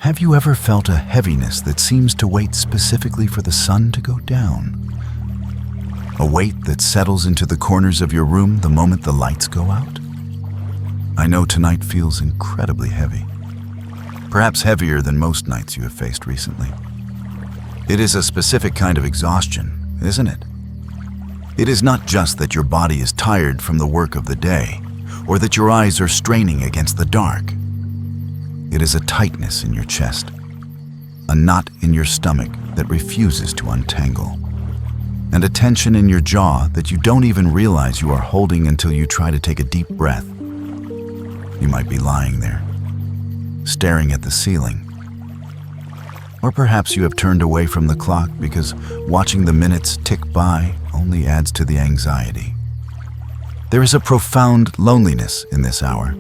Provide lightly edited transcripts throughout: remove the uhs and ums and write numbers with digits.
Have you ever felt a heaviness that seems to wait specifically for the sun to go down? A weight that settles into the corners of your room the moment the lights go out? I know tonight feels incredibly heavy. Perhaps heavier than most nights you have faced recently. It is a specific kind of exhaustion, isn't it? It is not just that your body is tired from the work of the day, or that your eyes are straining against the dark. It is a tightness in your chest, a knot in your stomach that refuses to untangle, and a tension in your jaw that you don't even realize you are holding until you try to take a deep breath. You might be lying there, staring at the ceiling. Or perhaps you have turned away from the clock because watching the minutes tick by only adds to the anxiety. There is a profound loneliness in this hour,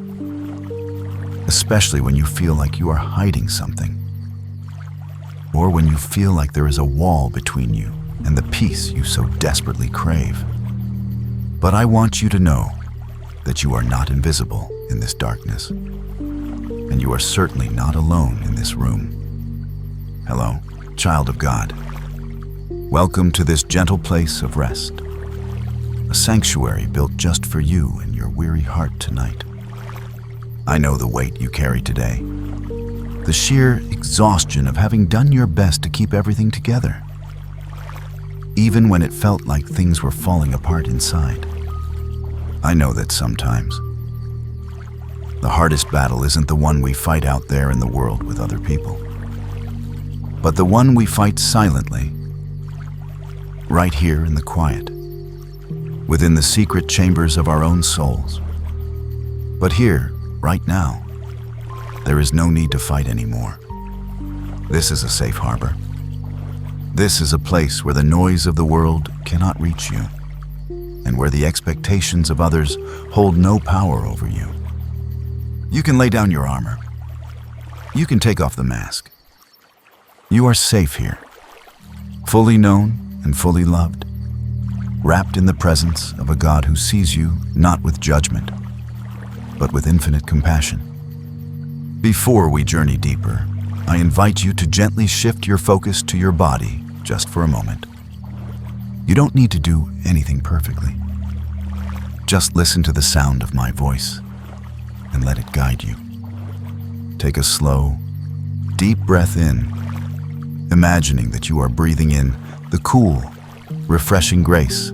especially when you feel like you are hiding something, or when you feel like there is a wall between you and the peace you so desperately crave. But I want you to know that you are not invisible in this darkness, and you are certainly not alone in this room. Hello, child of God. Welcome to this gentle place of rest, a sanctuary built just for you and your weary heart tonight. I know the weight you carry today, the sheer exhaustion of having done your best to keep everything together, even when it felt like things were falling apart inside. I know that sometimes the hardest battle isn't the one we fight out there in the world with other people, but the one we fight silently, right here in the quiet, within the secret chambers of our own souls. But here, right now, there is no need to fight anymore. This is a safe harbor. This is a place where the noise of the world cannot reach you, and where the expectations of others hold no power over you. You can lay down your armor. You can take off the mask. You are safe here, fully known and fully loved, wrapped in the presence of a God who sees you not with judgment, but with infinite compassion. Before we journey deeper, I invite you to gently shift your focus to your body just for a moment. You don't need to do anything perfectly. Just listen to the sound of my voice and let it guide you. Take a slow, deep breath in, imagining that you are breathing in the cool, refreshing grace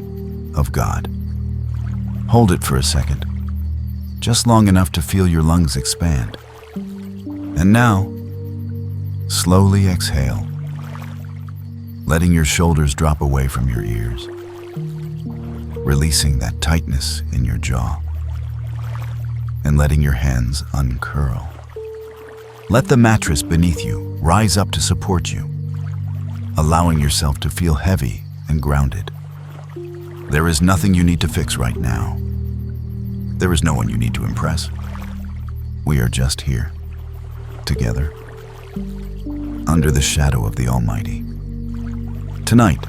of God. Hold it for a second, just long enough to feel your lungs expand. And now, slowly exhale, letting your shoulders drop away from your ears, releasing that tightness in your jaw, and letting your hands uncurl. Let the mattress beneath you rise up to support you, allowing yourself to feel heavy and grounded. There is nothing you need to fix right now. There is no one you need to impress. We are just here, together, under the shadow of the Almighty. Tonight,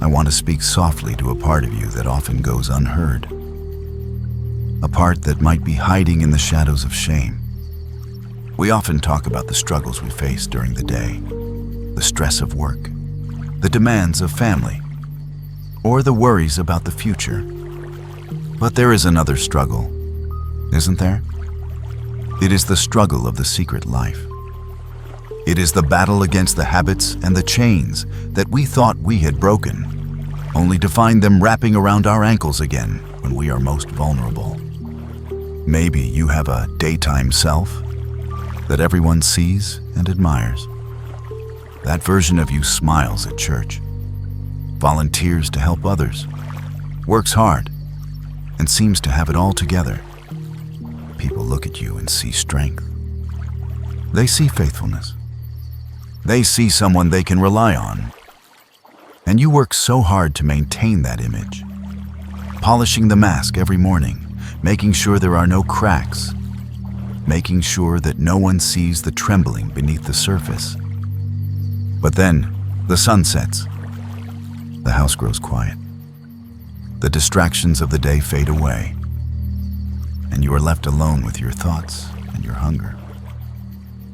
I want to speak softly to a part of you that often goes unheard, a part that might be hiding in the shadows of shame. We often talk about the struggles we face during the day, the stress of work, the demands of family, or the worries about the future. But there is another struggle, isn't there? It is the struggle of the secret life. It is the battle against the habits and the chains that we thought we had broken, only to find them wrapping around our ankles again when we are most vulnerable. Maybe you have a daytime self that everyone sees and admires. That version of you smiles at church, volunteers to help others, works hard, and seems to have it all together. People look at you and see strength. They see faithfulness. They see someone they can rely on. And you work so hard to maintain that image, polishing the mask every morning, making sure there are no cracks, making sure that no one sees the trembling beneath the surface. But then, the sun sets. The house grows quiet. The distractions of the day fade away, and you are left alone with your thoughts and your hunger.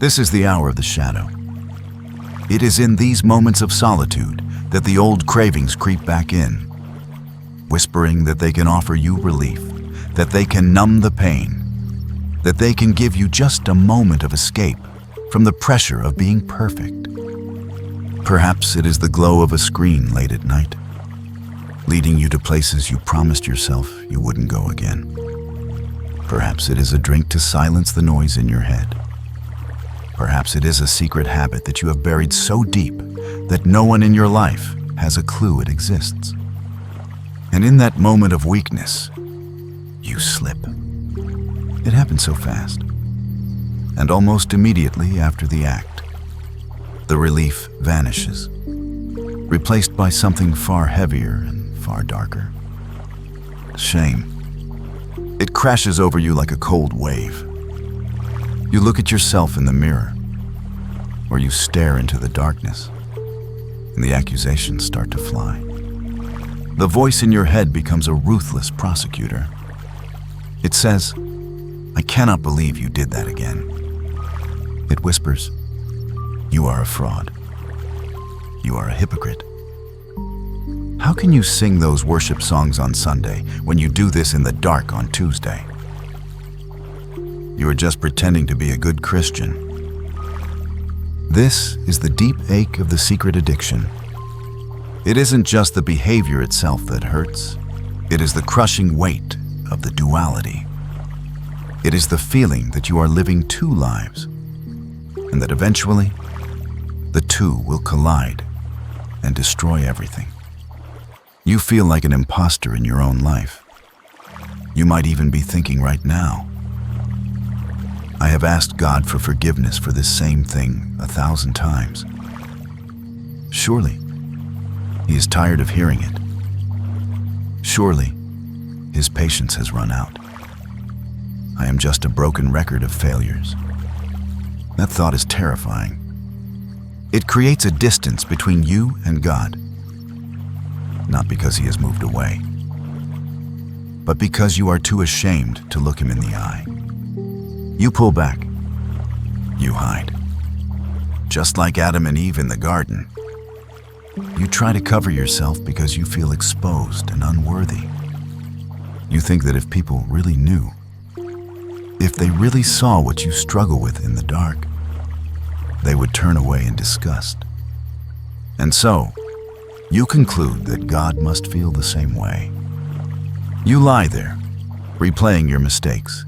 This is the hour of the shadow. It is in these moments of solitude that the old cravings creep back in, whispering that they can offer you relief, that they can numb the pain, that they can give you just a moment of escape from the pressure of being perfect. Perhaps it is the glow of a screen late at night, leading you to places you promised yourself you wouldn't go again. Perhaps it is a drink to silence the noise in your head. Perhaps it is a secret habit that you have buried so deep that no one in your life has a clue it exists. And in that moment of weakness, you slip. It happens so fast. And almost immediately after the act, the relief vanishes, replaced by something far heavier and far darker. Shame. It crashes over you like a cold wave. You look at yourself in the mirror, or you stare into the darkness, and the accusations start to fly. The voice in your head becomes a ruthless prosecutor. It says, "I cannot believe you did that again." It whispers, "You are a fraud. You are a hypocrite. How can you sing those worship songs on Sunday when you do this in the dark on Tuesday? You are just pretending to be a good Christian." This is the deep ache of the secret addiction. It isn't just the behavior itself that hurts. It is the crushing weight of the duality. It is the feeling that you are living two lives, and that eventually, the two will collide and destroy everything. You feel like an imposter in your own life. You might even be thinking right now, "I have asked God for forgiveness for this same thing 1,000 times. Surely, He is tired of hearing it. Surely, His patience has run out. I am just a broken record of failures." That thought is terrifying. It creates a distance between you and God, not because He has moved away, but because you are too ashamed to look Him in the eye. You pull back. You hide. Just like Adam and Eve in the garden. You try to cover yourself because you feel exposed and unworthy. You think that if people really knew, if they really saw what you struggle with in the dark, they would turn away in disgust. And so, you conclude that God must feel the same way. You lie there, replaying your mistakes,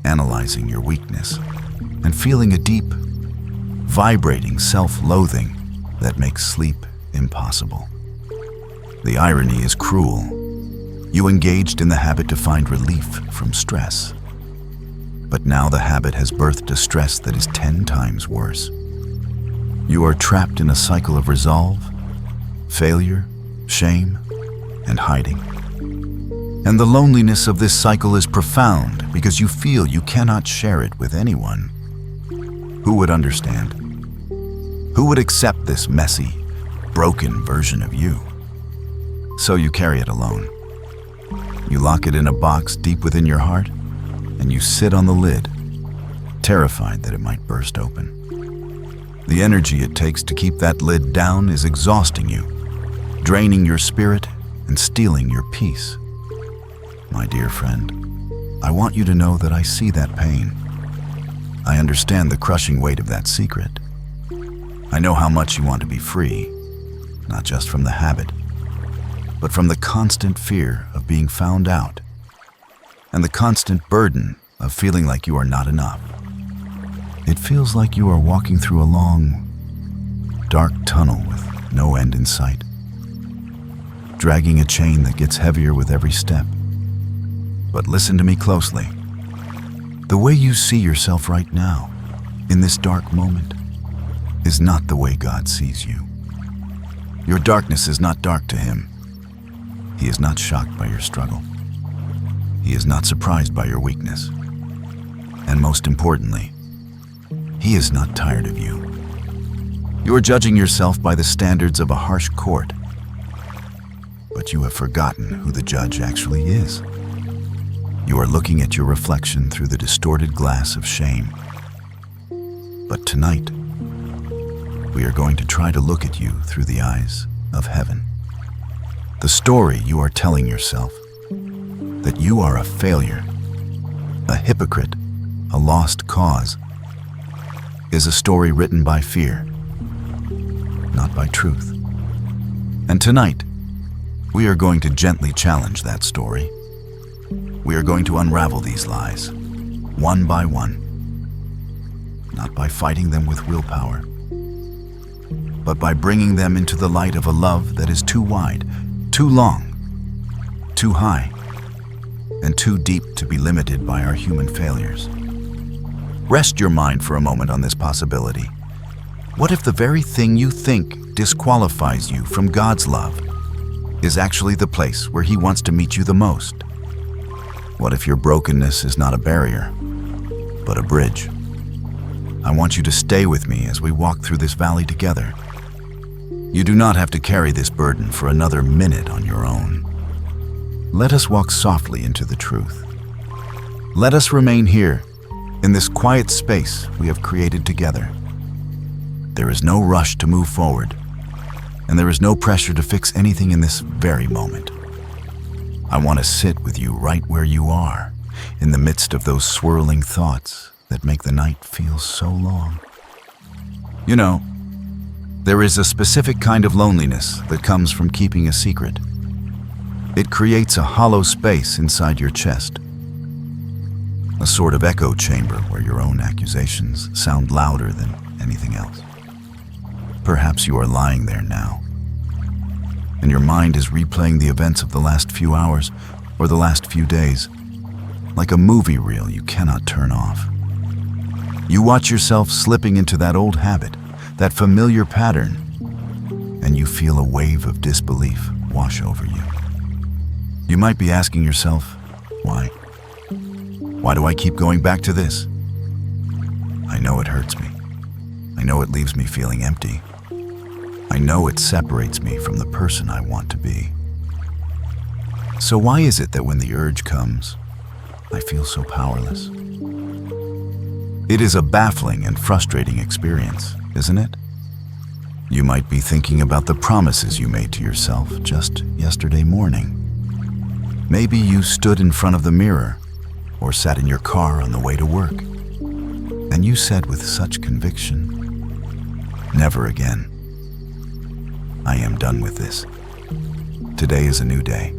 analyzing your weakness, and feeling a deep, vibrating self-loathing that makes sleep impossible. The irony is cruel. You engaged in the habit to find relief from stress. But now the habit has birthed a stress that is 10 times worse. You are trapped in a cycle of resolve, failure, shame, and hiding. And the loneliness of this cycle is profound because you feel you cannot share it with anyone. Who would understand? Who would accept this messy, broken version of you? So you carry it alone. You lock it in a box deep within your heart, and you sit on the lid, terrified that it might burst open. The energy it takes to keep that lid down is exhausting you, draining your spirit and stealing your peace. My dear friend, I want you to know that I see that pain. I understand the crushing weight of that secret. I know how much you want to be free, not just from the habit, but from the constant fear of being found out, and the constant burden of feeling like you are not enough. It feels like you are walking through a long, dark tunnel with no end in sight, dragging a chain that gets heavier with every step. But listen to me closely. The way you see yourself right now, in this dark moment, is not the way God sees you. Your darkness is not dark to Him. He is not shocked by your struggle. He is not surprised by your weakness. And most importantly, He is not tired of you. You are judging yourself by the standards of a harsh court, but you have forgotten who the judge actually is. You are looking at your reflection through the distorted glass of shame. But tonight, we are going to try to look at you through the eyes of heaven. The story you are telling yourself, that you are a failure, a hypocrite, a lost cause, is a story written by fear, not by truth. And tonight, we are going to gently challenge that story. We are going to unravel these lies, one by one, not by fighting them with willpower, but by bringing them into the light of a love that is too wide, too long, too high, and too deep to be limited by our human failures. Rest your mind for a moment on this possibility. What if the very thing you think disqualifies you from God's love is actually the place where He wants to meet you the most? What if your brokenness is not a barrier, but a bridge? I want you to stay with me as we walk through this valley together. You do not have to carry this burden for another minute on your own. Let us walk softly into the truth. Let us remain here, in this quiet space we have created together. There is no rush to move forward, and there is no pressure to fix anything in this very moment. I want to sit with you right where you are, in the midst of those swirling thoughts that make the night feel so long. You know, there is a specific kind of loneliness that comes from keeping a secret. It creates a hollow space inside your chest, a sort of echo chamber where your own accusations sound louder than anything else. Perhaps you are lying there now, and your mind is replaying the events of the last few hours or the last few days, like a movie reel you cannot turn off. You watch yourself slipping into that old habit, that familiar pattern, and you feel a wave of disbelief wash over you. You might be asking yourself, why? Why do I keep going back to this? I know it hurts me. I know it leaves me feeling empty. I know it separates me from the person I want to be. So why is it that when the urge comes, I feel so powerless? It is a baffling and frustrating experience, isn't it? You might be thinking about the promises you made to yourself just yesterday morning. Maybe you stood in front of the mirror or sat in your car on the way to work, and you said with such conviction, "Never again. I am done with this. Today is a new day."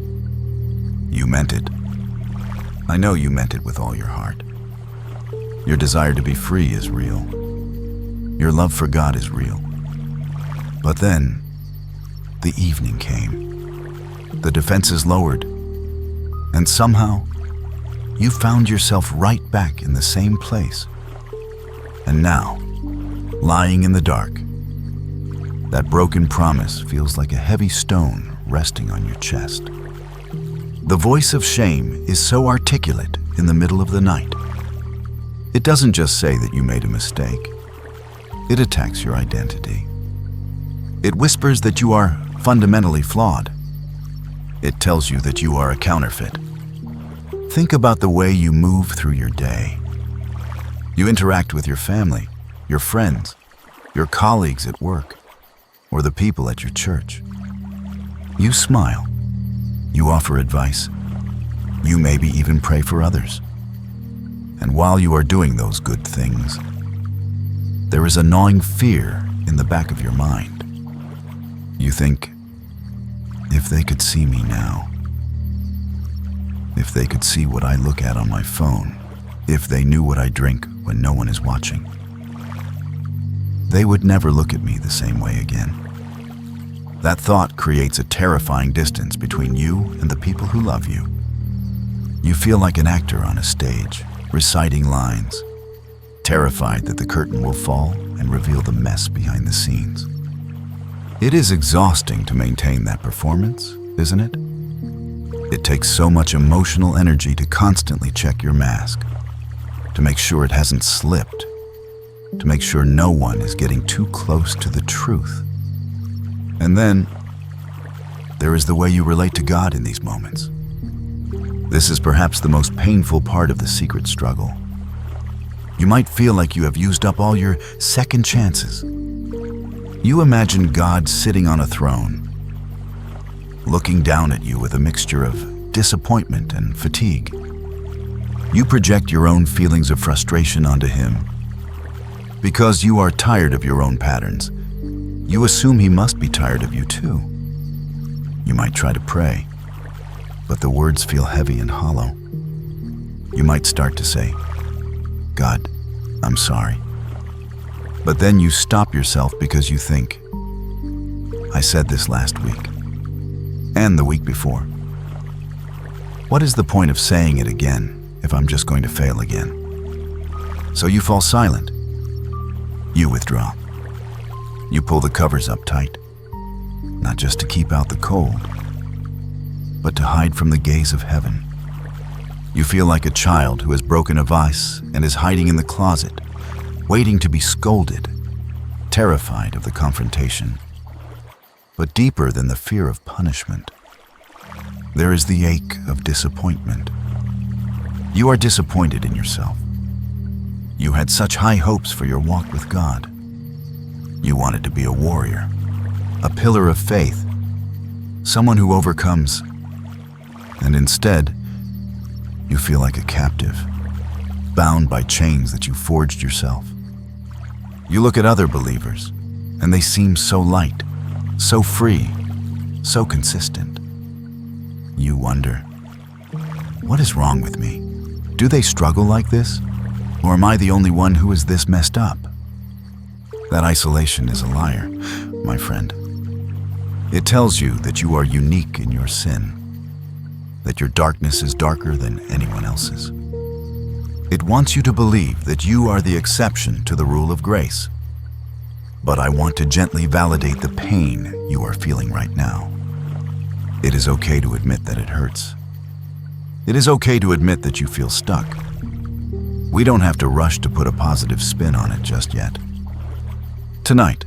You meant it. I know you meant it with all your heart. Your desire to be free is real. Your love for God is real. But then, the evening came. The defenses lowered, and somehow, you found yourself right back in the same place. And now, lying in the dark, that broken promise feels like a heavy stone resting on your chest. The voice of shame is so articulate in the middle of the night. It doesn't just say that you made a mistake. It attacks your identity. It whispers that you are fundamentally flawed. It tells you that you are a counterfeit. Think about the way you move through your day. You interact with your family, your friends, your colleagues at work, or the people at your church. You smile. You offer advice. You maybe even pray for others. And while you are doing those good things, there is a gnawing fear in the back of your mind. You think, if they could see me now, if they could see what I look at on my phone, if they knew what I drink when no one is watching, they would never look at me the same way again. That thought creates a terrifying distance between you and the people who love you. You feel like an actor on a stage, reciting lines, terrified that the curtain will fall and reveal the mess behind the scenes. It is exhausting to maintain that performance, isn't it? It takes so much emotional energy to constantly check your mask, to make sure it hasn't slipped, to make sure no one is getting too close to the truth. And then, there is the way you relate to God in these moments. This is perhaps the most painful part of the secret struggle. You might feel like you have used up all your second chances. You imagine God sitting on a throne, looking down at you with a mixture of disappointment and fatigue. You project your own feelings of frustration onto Him. Because you are tired of your own patterns, you assume He must be tired of you too. You might try to pray, but the words feel heavy and hollow. You might start to say, "God, I'm sorry." But then you stop yourself because you think, "I said this last week, and the week before. What is the point of saying it again if I'm just going to fail again?" So you fall silent. You withdraw. You pull the covers up tight, not just to keep out the cold, but to hide from the gaze of heaven. You feel like a child who has broken a vase and is hiding in the closet, waiting to be scolded, terrified of the confrontation. But deeper than the fear of punishment, there is the ache of disappointment. You are disappointed in yourself. You had such high hopes for your walk with God. You wanted to be a warrior, a pillar of faith, someone who overcomes, and instead, you feel like a captive, bound by chains that you forged yourself. You look at other believers, and they seem so light, so free, so consistent. You wonder, what is wrong with me? Do they struggle like this? Or am I the only one who is this messed up? That isolation is a liar, my friend. It tells you that you are unique in your sin, that your darkness is darker than anyone else's. It wants you to believe that you are the exception to the rule of grace. But I want to gently validate the pain you are feeling right now. It is okay to admit that it hurts. It is okay to admit that you feel stuck. We don't have to rush to put a positive spin on it just yet. Tonight,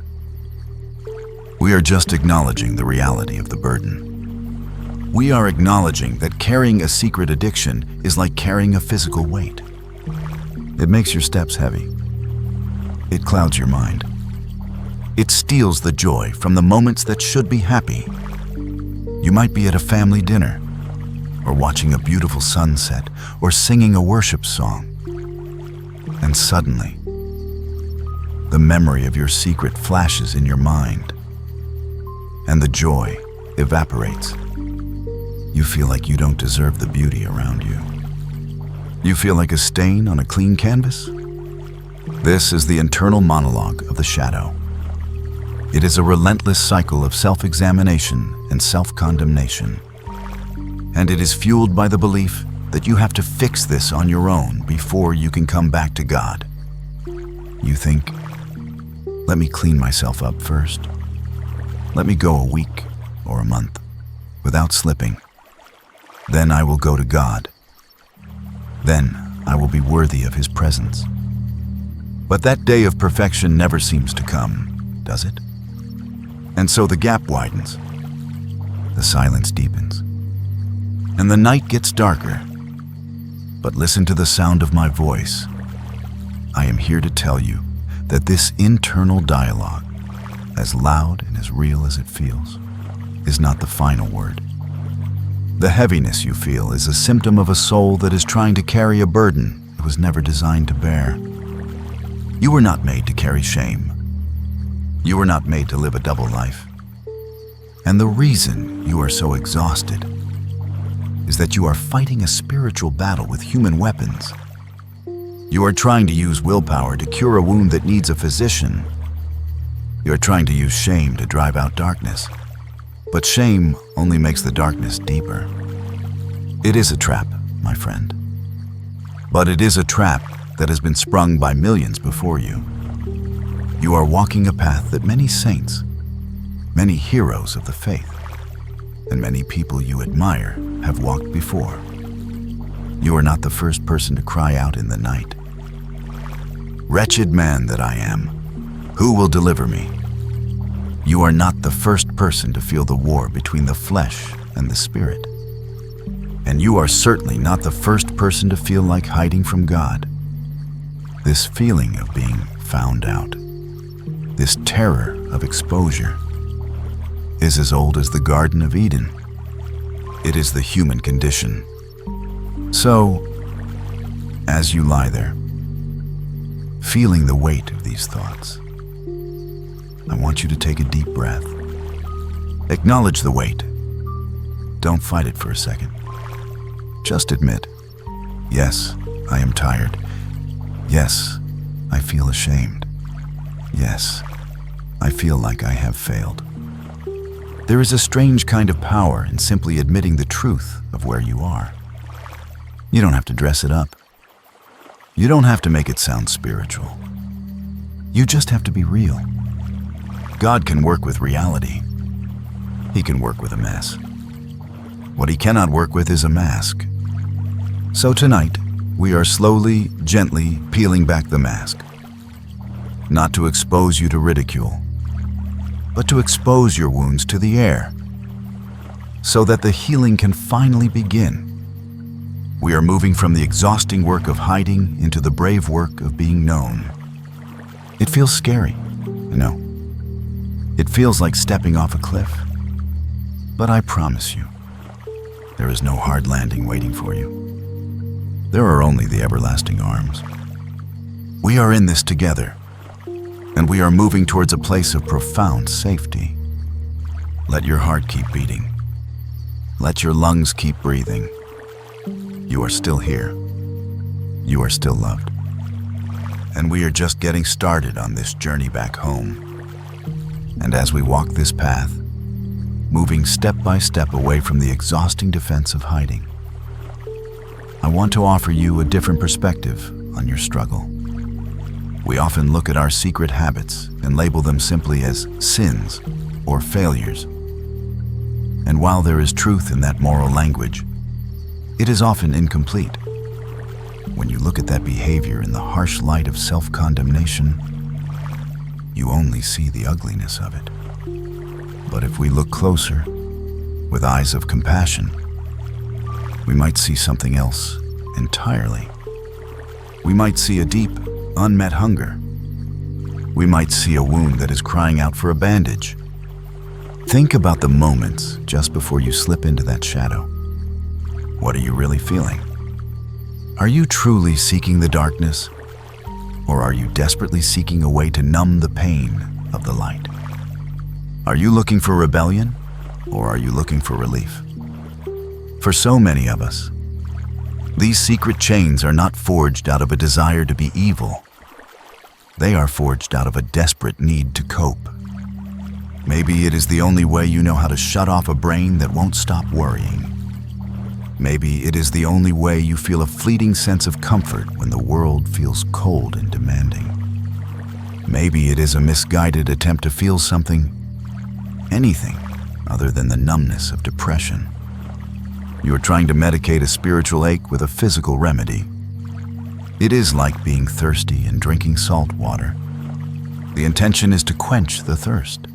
we are just acknowledging the reality of the burden. We are acknowledging that carrying a secret addiction is like carrying a physical weight. It makes your steps heavy. It clouds your mind. It steals the joy from the moments that should be happy. You might be at a family dinner, or watching a beautiful sunset, or singing a worship song. And suddenly, the memory of your secret flashes in your mind, and the joy evaporates. You feel like you don't deserve the beauty around you. You feel like a stain on a clean canvas? This is the internal monologue of the shadow. It is a relentless cycle of self-examination and self-condemnation. And it is fueled by the belief that you have to fix this on your own before you can come back to God. You think, let me clean myself up first. Let me go a week or a month without slipping. Then I will go to God. Then I will be worthy of His presence. But that day of perfection never seems to come, does it? And so the gap widens. The silence deepens. And the night gets darker. But listen to the sound of my voice. I am here to tell you that this internal dialogue, as loud and as real as it feels, is not the final word. The heaviness you feel is a symptom of a soul that is trying to carry a burden it was never designed to bear. You were not made to carry shame. You were not made to live a double life. And the reason you are so exhausted is that you are fighting a spiritual battle with human weapons. You are trying to use willpower to cure a wound that needs a physician. You are trying to use shame to drive out darkness. But shame only makes the darkness deeper. It is a trap, my friend. But it is a trap that has been sprung by millions before you. You are walking a path that many saints, many heroes of the faith, and many people you admire have walked before. You are not the first person to cry out in the night, "Wretched man that I am, who will deliver me?" You are not the first person to feel the war between the flesh and the spirit. And you are certainly not the first person to feel like hiding from God. This feeling of being found out, this terror of exposure, is as old as the Garden of Eden. It is the human condition. So, as you lie there, feeling the weight of these thoughts, I want you to take a deep breath. Acknowledge the weight. Don't fight it for a second. Just admit, yes, I am tired. Yes, I feel ashamed. Yes, I feel like I have failed. There is a strange kind of power in simply admitting the truth of where you are. You don't have to dress it up. You don't have to make it sound spiritual. You just have to be real. God can work with reality. He can work with a mess. What he cannot work with is a mask. So tonight, we are slowly, gently peeling back the mask. Not to expose you to ridicule, but to expose your wounds to the air, so that the healing can finally begin. We are moving from the exhausting work of hiding into the brave work of being known. It feels scary, I know. It feels like stepping off a cliff. But I promise you, there is no hard landing waiting for you. There are only the everlasting arms. We are in this together, and we are moving towards a place of profound safety. Let your heart keep beating. Let your lungs keep breathing. You are still here. You are still loved. And we are just getting started on this journey back home. And as we walk this path, moving step by step away from the exhausting defense of hiding, I want to offer you a different perspective on your struggle. We often look at our secret habits and label them simply as sins or failures. And while there is truth in that moral language, it is often incomplete. When you look at that behavior in the harsh light of self-condemnation, you only see the ugliness of it. But if we look closer, with eyes of compassion, we might see something else entirely. We might see a deep, unmet hunger. We might see a wound that is crying out for a bandage. Think about the moments just before you slip into that shadow. What are you really feeling? Are you truly seeking the darkness, or are you desperately seeking a way to numb the pain of the light? Are you looking for rebellion, or are you looking for relief? For so many of us, these secret chains are not forged out of a desire to be evil. They are forged out of a desperate need to cope. Maybe it is the only way you know how to shut off a brain that won't stop worrying. Maybe it is the only way you feel a fleeting sense of comfort when the world feels cold and demanding. Maybe it is a misguided attempt to feel something, anything, other than the numbness of depression. You are trying to medicate a spiritual ache with a physical remedy. It is like being thirsty and drinking salt water. The intention is to quench the thirst,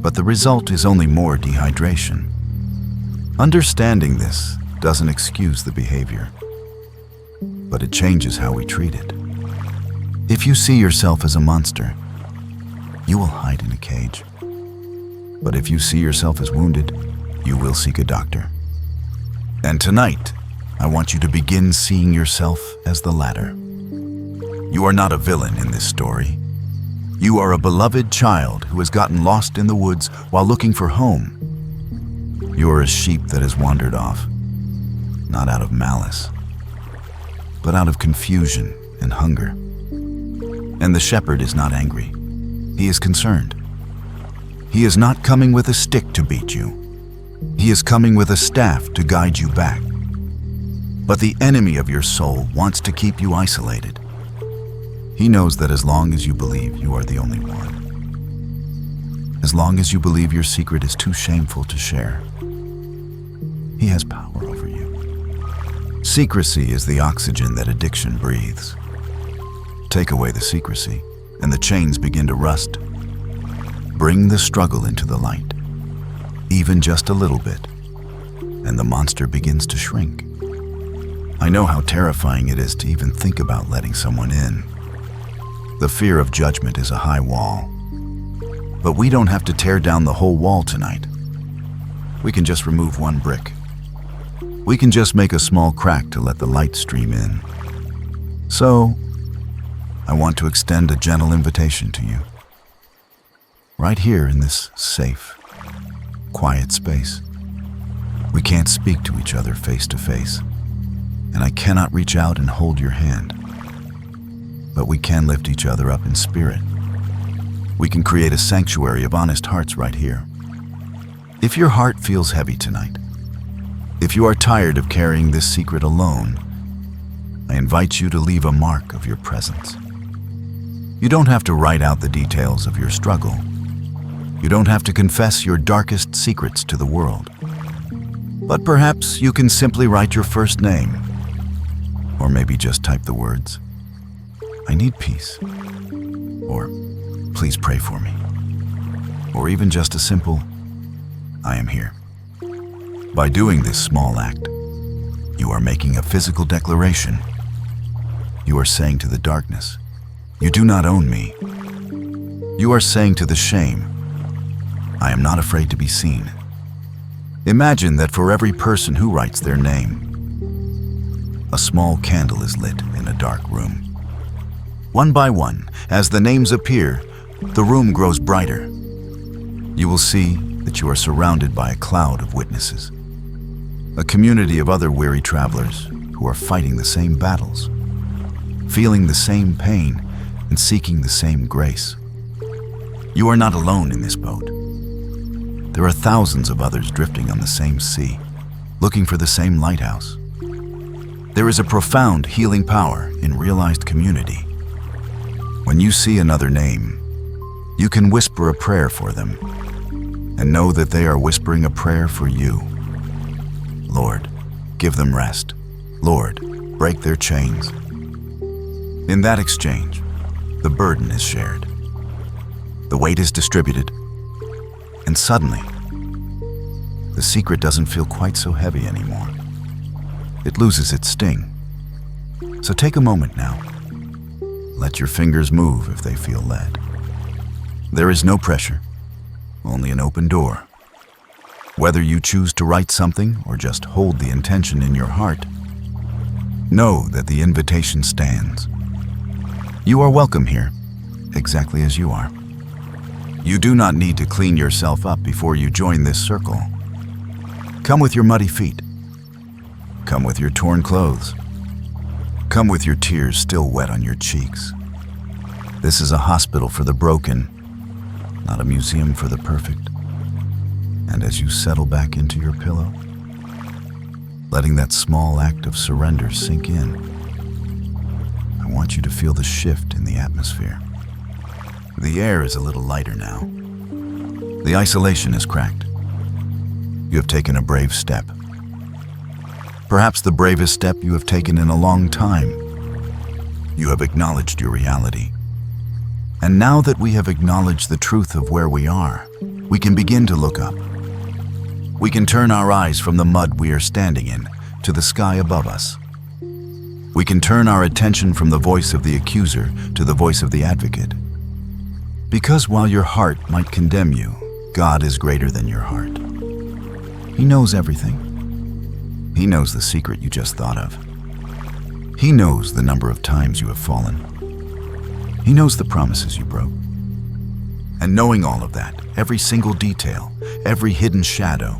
but the result is only more dehydration. Understanding this doesn't excuse the behavior, but it changes how we treat it. If you see yourself as a monster, you will hide in a cage. But if you see yourself as wounded, you will seek a doctor. And tonight, I want you to begin seeing yourself as the latter. You are not a villain in this story. You are a beloved child who has gotten lost in the woods while looking for home. You are a sheep that has wandered off, not out of malice, but out of confusion and hunger. And the shepherd is not angry. He is concerned. He is not coming with a stick to beat you. He is coming with a staff to guide you back. But the enemy of your soul wants to keep you isolated. He knows that as long as you believe you are the only one, as long as you believe your secret is too shameful to share, he has power over you. Secrecy is the oxygen that addiction breathes. Take away the secrecy, and the chains begin to rust. Bring the struggle into the light, even just a little bit, and the monster begins to shrink. I know how terrifying it is to even think about letting someone in. The fear of judgment is a high wall. But we don't have to tear down the whole wall tonight. We can just remove one brick. We can just make a small crack to let the light stream in. So, I want to extend a gentle invitation to you. Right here in this safe, quiet space. We can't speak to each other face to face, and I cannot reach out and hold your hand. But we can lift each other up in spirit. We can create a sanctuary of honest hearts right here. If your heart feels heavy tonight, if you are tired of carrying this secret alone, I invite you to leave a mark of your presence. You don't have to write out the details of your struggle. You don't have to confess your darkest secrets to the world. But perhaps you can simply write your first name, or maybe just type the words, "I need peace," or "Please pray for me," or even just a simple, "I am here." By doing this small act, you are making a physical declaration. You are saying to the darkness, "You do not own me." You are saying to the shame, "I am not afraid to be seen." Imagine that for every person who writes their name, a small candle is lit in a dark room. One by one, as the names appear, the room grows brighter. You will see that you are surrounded by a cloud of witnesses, a community of other weary travelers who are fighting the same battles, feeling the same pain, and seeking the same grace. You are not alone in this boat. There are thousands of others drifting on the same sea, looking for the same lighthouse. There is a profound healing power in realized community. When you see another name, you can whisper a prayer for them and know that they are whispering a prayer for you. Lord, give them rest. Lord, break their chains. In that exchange, the burden is shared. The weight is distributed, and suddenly, the secret doesn't feel quite so heavy anymore. It loses its sting. So take a moment now. Let your fingers move if they feel led. There is no pressure, only an open door. Whether you choose to write something or just hold the intention in your heart, know that the invitation stands. You are welcome here, exactly as you are. You do not need to clean yourself up before you join this circle. Come with your muddy feet. Come with your torn clothes. Come with your tears still wet on your cheeks. This is a hospital for the broken, not a museum for the perfect. And as you settle back into your pillow, letting that small act of surrender sink in, I want you to feel the shift in the atmosphere. The air is a little lighter now. The isolation is cracked. You have taken a brave step. Perhaps the bravest step you have taken in a long time. You have acknowledged your reality. And now that we have acknowledged the truth of where we are, we can begin to look up. We can turn our eyes from the mud we are standing in to the sky above us. We can turn our attention from the voice of the accuser to the voice of the advocate. Because while your heart might condemn you, God is greater than your heart. He knows everything. He knows the secret you just thought of. He knows the number of times you have fallen. He knows the promises you broke. And knowing all of that, every single detail, every hidden shadow,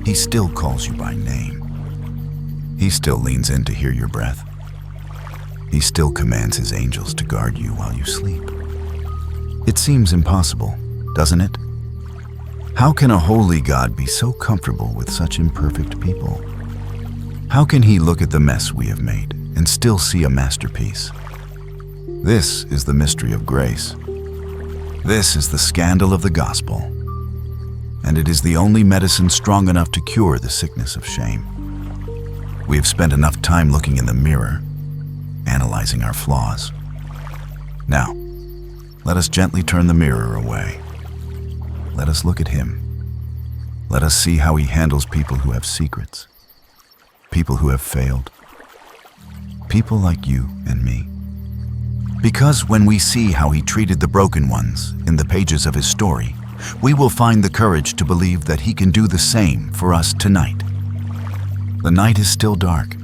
He still calls you by name. He still leans in to hear your breath. He still commands His angels to guard you while you sleep. It seems impossible, doesn't it? How can a holy God be so comfortable with such imperfect people? How can He look at the mess we have made and still see a masterpiece? This is the mystery of grace. This is the scandal of the gospel. And it is the only medicine strong enough to cure the sickness of shame. We have spent enough time looking in the mirror, analyzing our flaws. Now, let us gently turn the mirror away. Let us look at Him. Let us see how He handles people who have secrets, people who have failed, people like you and me. Because when we see how he treated the broken ones in the pages of his story, we will find the courage to believe that he can do the same for us tonight. The night is still dark,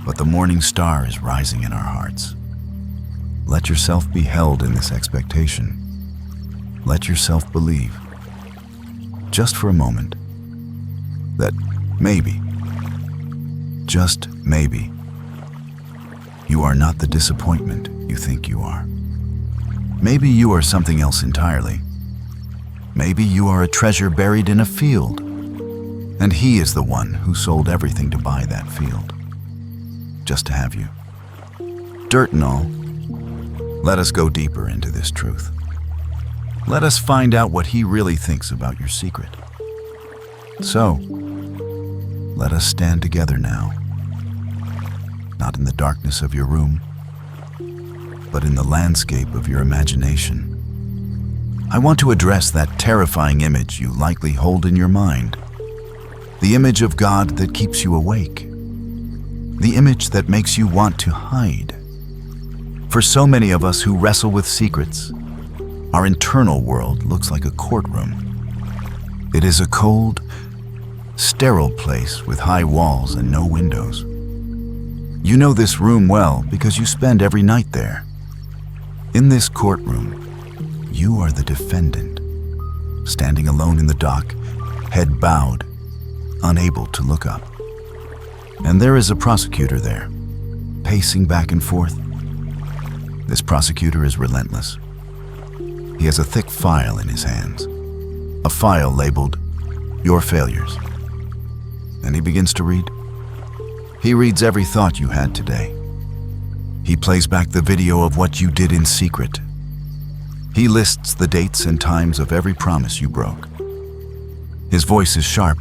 but the morning star is rising in our hearts. Let yourself be held in this expectation. Let yourself believe, just for a moment, that maybe, just maybe, you are not the disappointment you think you are. Maybe you are something else entirely. Maybe you are a treasure buried in a field, and he is the one who sold everything to buy that field, just to have you. Dirt and all, let us go deeper into this truth. Let us find out what he really thinks about your secret. So, let us stand together now, not in the darkness of your room, but in the landscape of your imagination. I want to address that terrifying image you likely hold in your mind, the image of God that keeps you awake, the image that makes you want to hide. For so many of us who wrestle with secrets, our internal world looks like a courtroom. It is a cold, sterile place with high walls and no windows. You know this room well because you spend every night there. In this courtroom, you are the defendant, standing alone in the dock, head bowed, unable to look up. And there is a prosecutor there, pacing back and forth. This prosecutor is relentless. He has a thick file in his hands, a file labeled, "Your Failures." And he begins to read. He reads every thought you had today. He plays back the video of what you did in secret. He lists the dates and times of every promise you broke. His voice is sharp,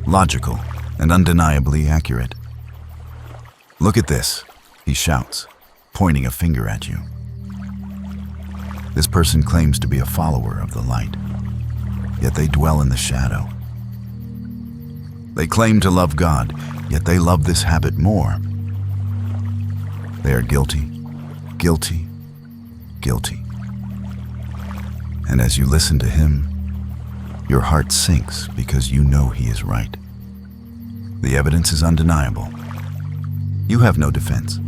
logical, and undeniably accurate. "Look at this," he shouts, pointing a finger at you. This person claims to be a follower of the light, yet they dwell in the shadow. They claim to love God, yet they love this habit more. They are guilty, guilty, guilty. And as you listen to him, your heart sinks because you know he is right. The evidence is undeniable. You have no defense.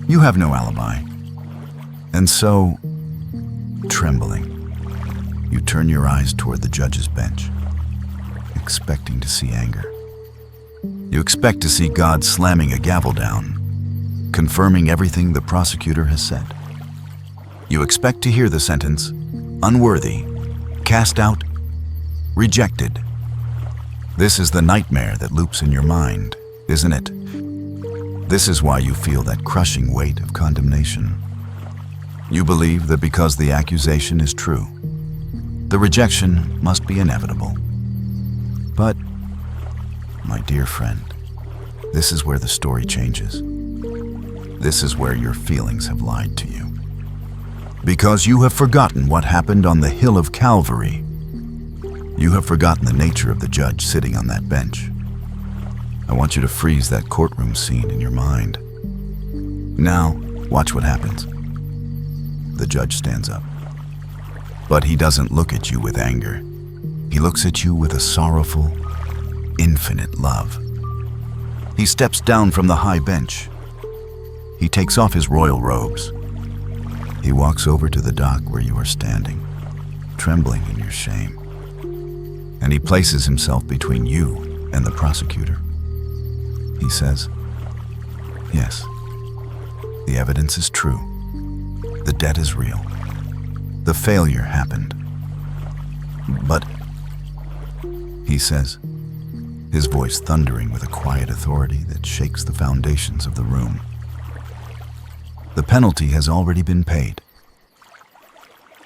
You have no alibi. And so, trembling, you turn your eyes toward the judge's bench, expecting to see anger. You expect to see God slamming a gavel down, confirming everything the prosecutor has said. You expect to hear the sentence, "Unworthy, cast out, rejected." This is the nightmare that loops in your mind, isn't it? This is why you feel that crushing weight of condemnation. You believe that because the accusation is true, the rejection must be inevitable. But, my dear friend, this is where the story changes. This is where your feelings have lied to you. Because you have forgotten what happened on the hill of Calvary. You have forgotten the nature of the judge sitting on that bench. I want you to freeze that courtroom scene in your mind. Now, watch what happens. The judge stands up. But he doesn't look at you with anger. He looks at you with a sorrowful, infinite love. He steps down from the high bench. He takes off his royal robes. He walks over to the dock where you are standing, trembling in your shame. And he places himself between you and the prosecutor. He says, "Yes, the evidence is true. The debt is real. The failure happened. But," he says, his voice thundering with a quiet authority that shakes the foundations of the room, "the penalty has already been paid."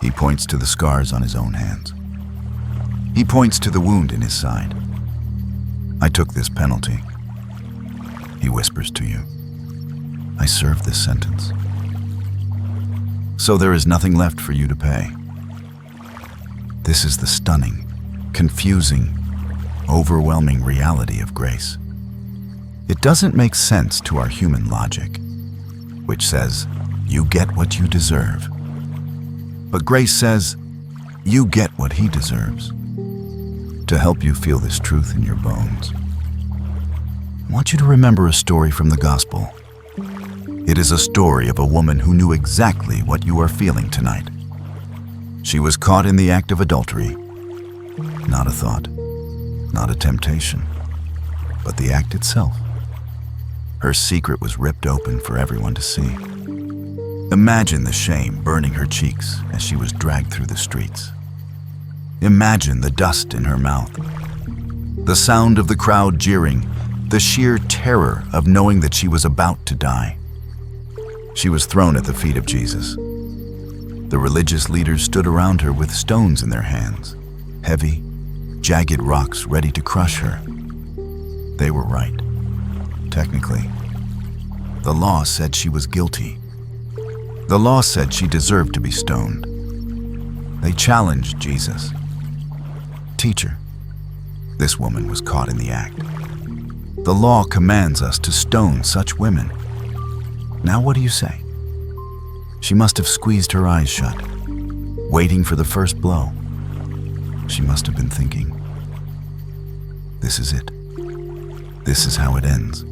He points to the scars on his own hands. He points to the wound in his side. "I took this penalty," he whispers to you. "I served this sentence. So there is nothing left for you to pay." This is the stunning, confusing, overwhelming reality of grace. It doesn't make sense to our human logic, which says, you get what you deserve. But grace says, you get what he deserves. To help you feel this truth in your bones, I want you to remember a story from the gospel. It is a story of a woman who knew exactly what you are feeling tonight. She was caught in the act of adultery. Not a thought, not a temptation, but the act itself. Her secret was ripped open for everyone to see. Imagine the shame burning her cheeks as she was dragged through the streets. Imagine the dust in her mouth, the sound of the crowd jeering, the sheer terror of knowing that she was about to die. She was thrown at the feet of Jesus. The religious leaders stood around her with stones in their hands, heavy, jagged rocks ready to crush her. They were right. Technically, the law said she was guilty. The law said she deserved to be stoned. They challenged Jesus. Teacher, this woman was caught in the act. The law commands us to stone such women. Now what do you say? She must have squeezed her eyes shut, waiting for the first blow. She must have been thinking, this is it. This is how it ends.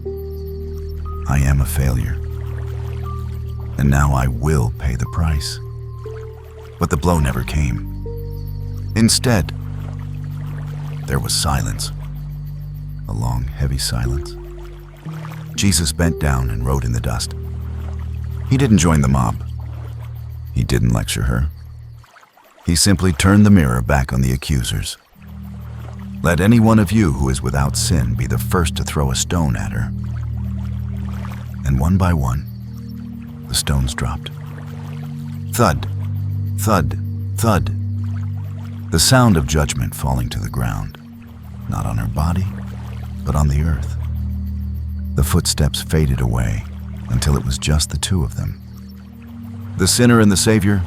I am a failure. And now I will pay the price. But the blow never came. Instead, there was silence. A long, heavy silence. Jesus bent down and wrote in the dust. He didn't join the mob. He didn't lecture her. He simply turned the mirror back on the accusers. Let any one of you who is without sin be the first to throw a stone at her. And one by one, the stones dropped. Thud, thud, thud. The sound of judgment falling to the ground, not on her body, but on the earth. The footsteps faded away until it was just the two of them. The sinner and the Savior,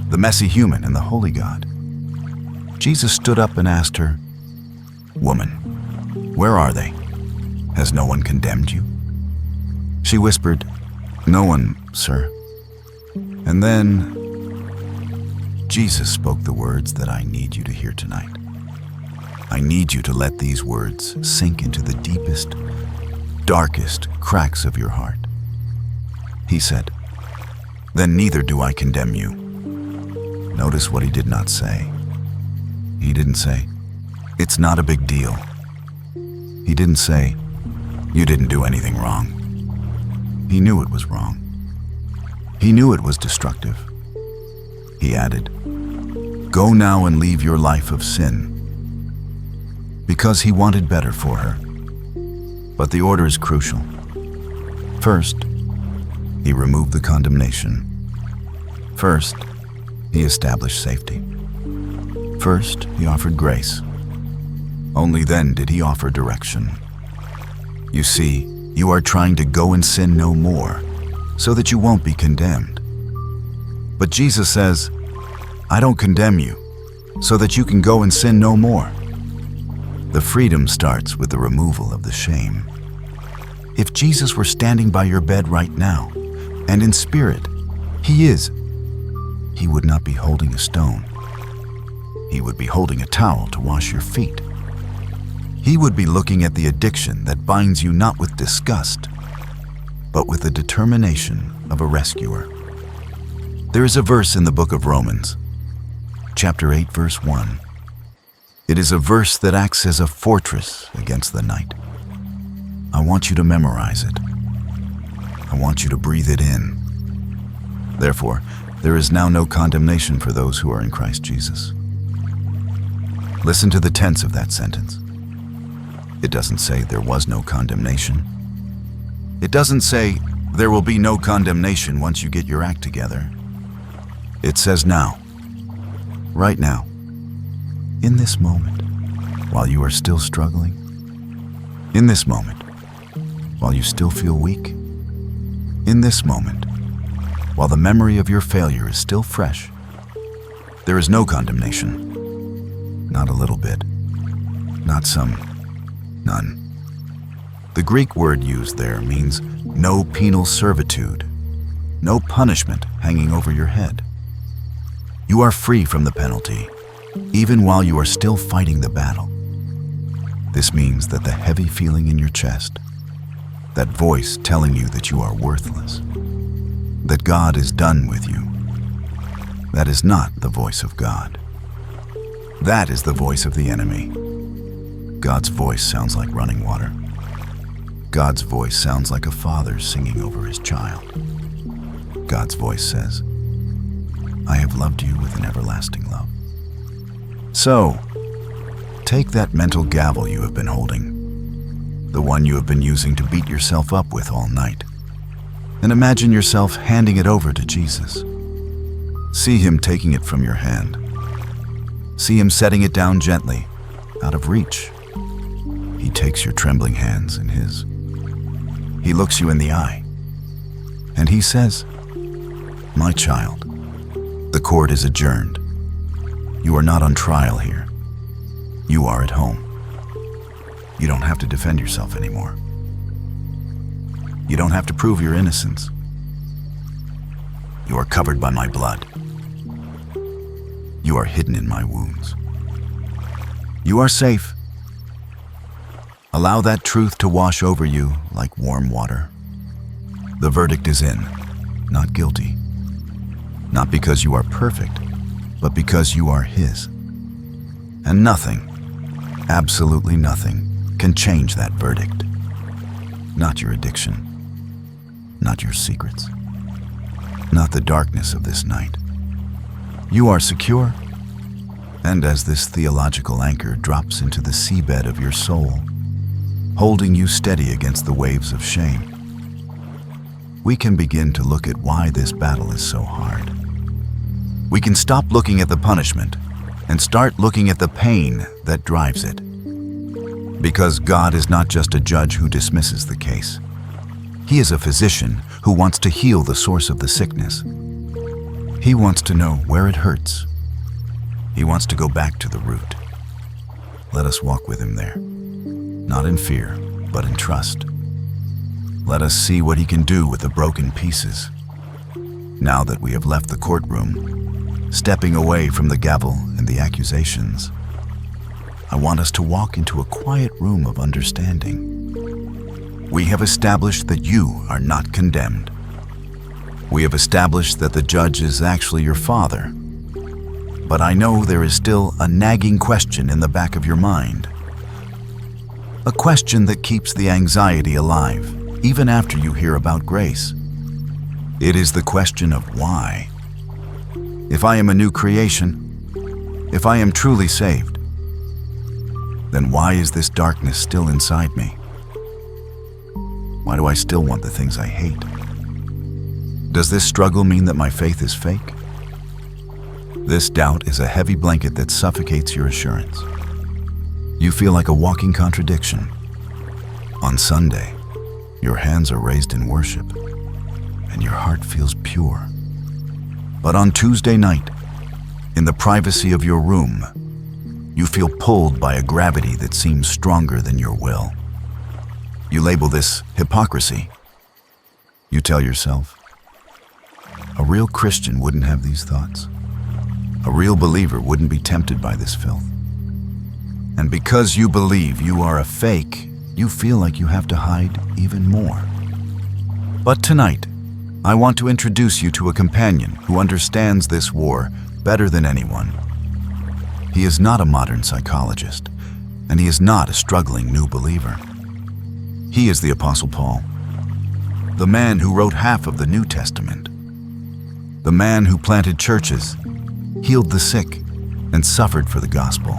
the messy human and the holy God. Jesus stood up and asked her, "Woman, where are they? Has no one condemned you?" She whispered, "No one, sir." And then Jesus spoke the words that I need you to hear tonight. I need you to let these words sink into the deepest, darkest cracks of your heart. He said, "Then neither do I condemn you." Notice what he did not say. He didn't say, "It's not a big deal." He didn't say, "You didn't do anything wrong." He knew it was wrong. He knew it was destructive. He added, "Go now and leave your life of sin," because he wanted better for her. But the order is crucial. First, he removed the condemnation. First, he established safety. First, he offered grace. Only then did he offer direction. You see, you are trying to go and sin no more, so that you won't be condemned. But Jesus says, "I don't condemn you, so that you can go and sin no more." The freedom starts with the removal of the shame. If Jesus were standing by your bed right now, and in spirit, he is, he would not be holding a stone. He would be holding a towel to wash your feet. He would be looking at the addiction that binds you not with disgust, but with the determination of a rescuer. There is a verse in the book of Romans, chapter 8, verse 1. It is a verse that acts as a fortress against the night. I want you to memorize it. I want you to breathe it in. Therefore, there is now no condemnation for those who are in Christ Jesus. Listen to the tense of that sentence. It doesn't say there was no condemnation. It doesn't say there will be no condemnation once you get your act together. It says now, right now, in this moment, while you are still struggling, in this moment, while you still feel weak, in this moment, while the memory of your failure is still fresh, there is no condemnation. Not a little bit, not some, none. The Greek word used there means no penal servitude, no punishment hanging over your head. You are free from the penalty, even while you are still fighting the battle. This means that the heavy feeling in your chest, that voice telling you that you are worthless, that God is done with you, that is not the voice of God. That is the voice of the enemy. God's voice sounds like running water. God's voice sounds like a father singing over his child. God's voice says, I have loved you with an everlasting love. So, take that mental gavel you have been holding, the one you have been using to beat yourself up with all night, and imagine yourself handing it over to Jesus. See him taking it from your hand. See him setting it down gently, out of reach. He takes your trembling hands in his. He looks you in the eye, and he says, My child, the court is adjourned. You are not on trial here. You are at home. You don't have to defend yourself anymore. You don't have to prove your innocence. You are covered by my blood. You are hidden in my wounds. You are safe. Allow that truth to wash over you like warm water. The verdict is in, not guilty. Not because you are perfect, but because you are his. And nothing, absolutely nothing, can change that verdict. Not your addiction, not your secrets, not the darkness of this night. You are secure, and as this theological anchor drops into the seabed of your soul, holding you steady against the waves of shame, we can begin to look at why this battle is so hard. We can stop looking at the punishment and start looking at the pain that drives it. Because God is not just a judge who dismisses the case. He is a physician who wants to heal the source of the sickness. He wants to know where it hurts. He wants to go back to the root. Let us walk with him there, not in fear, but in trust. Let us see what he can do with the broken pieces. Now that we have left the courtroom, stepping away from the gavel and the accusations, I want us to walk into a quiet room of understanding. We have established that you are not condemned. We have established that the judge is actually your father. But I know there is still a nagging question in the back of your mind. A question that keeps the anxiety alive, even after you hear about grace. It is the question of why. If I am a new creation, if I am truly saved, then why is this darkness still inside me? Why do I still want the things I hate? Does this struggle mean that my faith is fake? This doubt is a heavy blanket that suffocates your assurance. You feel like a walking contradiction. On Sunday, your hands are raised in worship, and your heart feels pure. But on Tuesday night, in the privacy of your room, you feel pulled by a gravity that seems stronger than your will. You label this hypocrisy. You tell yourself, a real Christian wouldn't have these thoughts. A real believer wouldn't be tempted by this filth. And because you believe you are a fake, you feel like you have to hide even more. But tonight, I want to introduce you to a companion who understands this war better than anyone. He is not a modern psychologist, and he is not a struggling new believer. He is the Apostle Paul, the man who wrote half of the New Testament, the man who planted churches, healed the sick, and suffered for the gospel.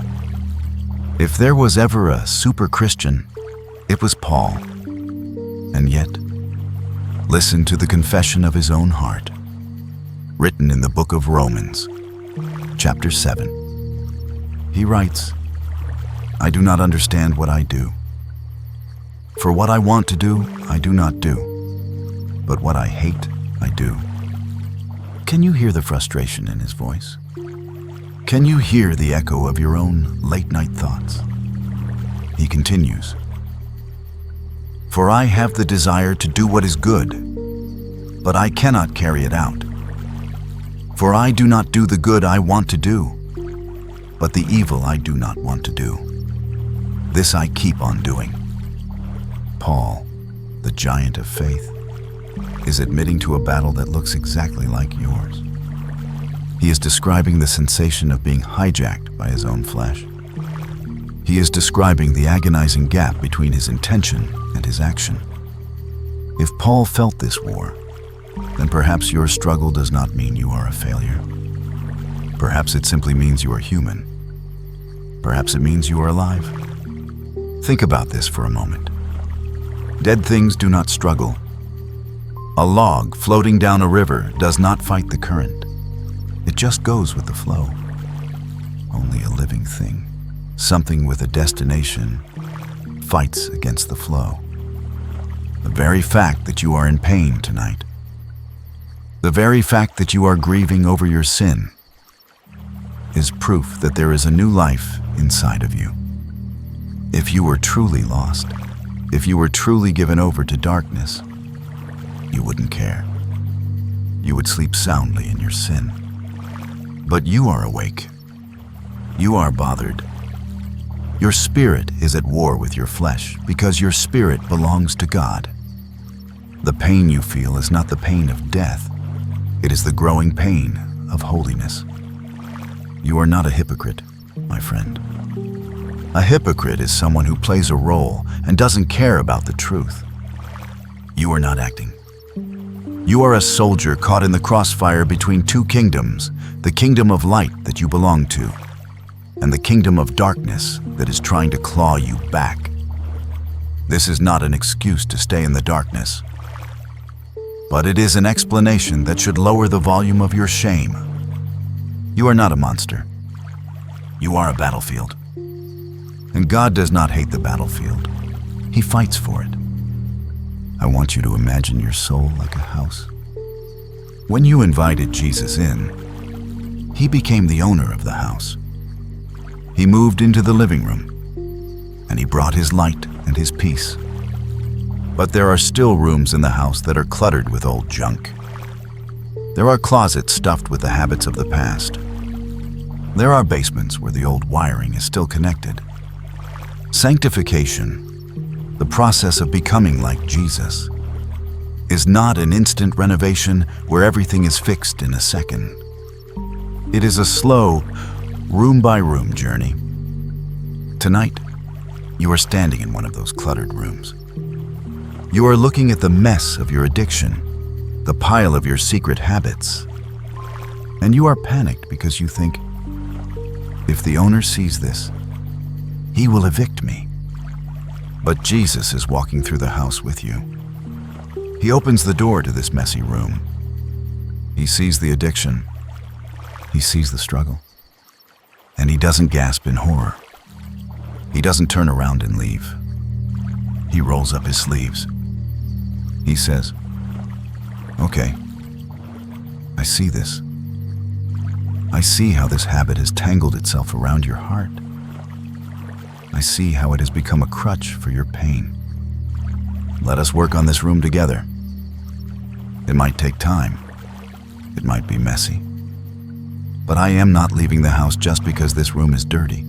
If there was ever a super Christian, it was Paul. And yet, listen to the confession of his own heart, written in the book of Romans, chapter 7. He writes, I do not understand what I do. For what I want to do, I do not do. But what I hate, I do. Can you hear the frustration in his voice? Can you hear the echo of your own late-night thoughts? He continues, For I have the desire to do what is good, but I cannot carry it out. For I do not do the good I want to do, but the evil I do not want to do. This I keep on doing. Paul, the giant of faith, is admitting to a battle that looks exactly like yours. He is describing the sensation of being hijacked by his own flesh. He is describing the agonizing gap between his intention and his action. If Paul felt this war, then perhaps your struggle does not mean you are a failure. Perhaps it simply means you are human. Perhaps it means you are alive. Think about this for a moment. Dead things do not struggle. A log floating down a river does not fight the current. It just goes with the flow. Only a living thing, something with a destination, fights against the flow. The very fact that you are in pain tonight, the very fact that you are grieving over your sin, is proof that there is a new life inside of you. If you were truly lost, if you were truly given over to darkness, you wouldn't care. You would sleep soundly in your sin. But you are awake. You are bothered. Your spirit is at war with your flesh because your spirit belongs to God. The pain you feel is not the pain of death. It is the growing pain of holiness. You are not a hypocrite, my friend. A hypocrite is someone who plays a role and doesn't care about the truth. You are not acting. You are a soldier caught in the crossfire between two kingdoms, the kingdom of light that you belong to, and the kingdom of darkness that is trying to claw you back. This is not an excuse to stay in the darkness, but it is an explanation that should lower the volume of your shame. You are not a monster. You are a battlefield. And God does not hate the battlefield. He fights for it. I want you to imagine your soul like a house. When you invited Jesus in, he became the owner of the house. He moved into the living room, and he brought his light and his peace. But there are still rooms in the house that are cluttered with old junk. There are closets stuffed with the habits of the past. There are basements where the old wiring is still connected. Sanctification, the process of becoming like Jesus, is not an instant renovation where everything is fixed in a second. It is a slow, room-by-room journey. Tonight, you are standing in one of those cluttered rooms. You are looking at the mess of your addiction, the pile of your secret habits, and you are panicked because you think, if the owner sees this, he will evict me. But Jesus is walking through the house with you. He opens the door to this messy room. He sees the addiction. He sees the struggle. And he doesn't gasp in horror. He doesn't turn around and leave. He rolls up his sleeves. He says, "Okay, I see this. I see how this habit has tangled itself around your heart. I see how it has become a crutch for your pain. Let us work on this room together. It might take time. It might be messy. But I am not leaving the house just because this room is dirty.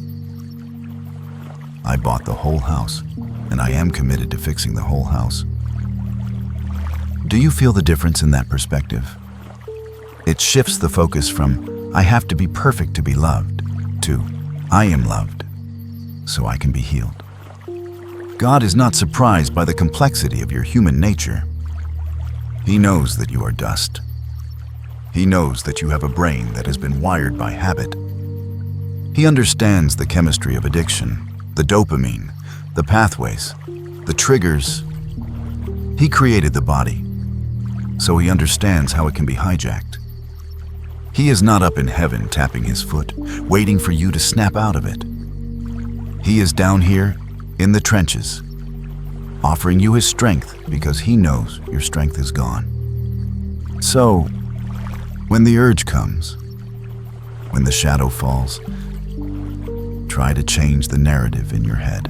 I bought the whole house, and I am committed to fixing the whole house." Do you feel the difference in that perspective? It shifts the focus from, "I have to be perfect to be loved," to, "I am loved, so I can be healed." God is not surprised by the complexity of your human nature. He knows that you are dust. He knows that you have a brain that has been wired by habit. He understands the chemistry of addiction, the dopamine, the pathways, the triggers. He created the body, so he understands how it can be hijacked. He is not up in heaven tapping his foot, waiting for you to snap out of it. He is down here in the trenches, offering you his strength because he knows your strength is gone. So, when the urge comes, when the shadow falls, try to change the narrative in your head.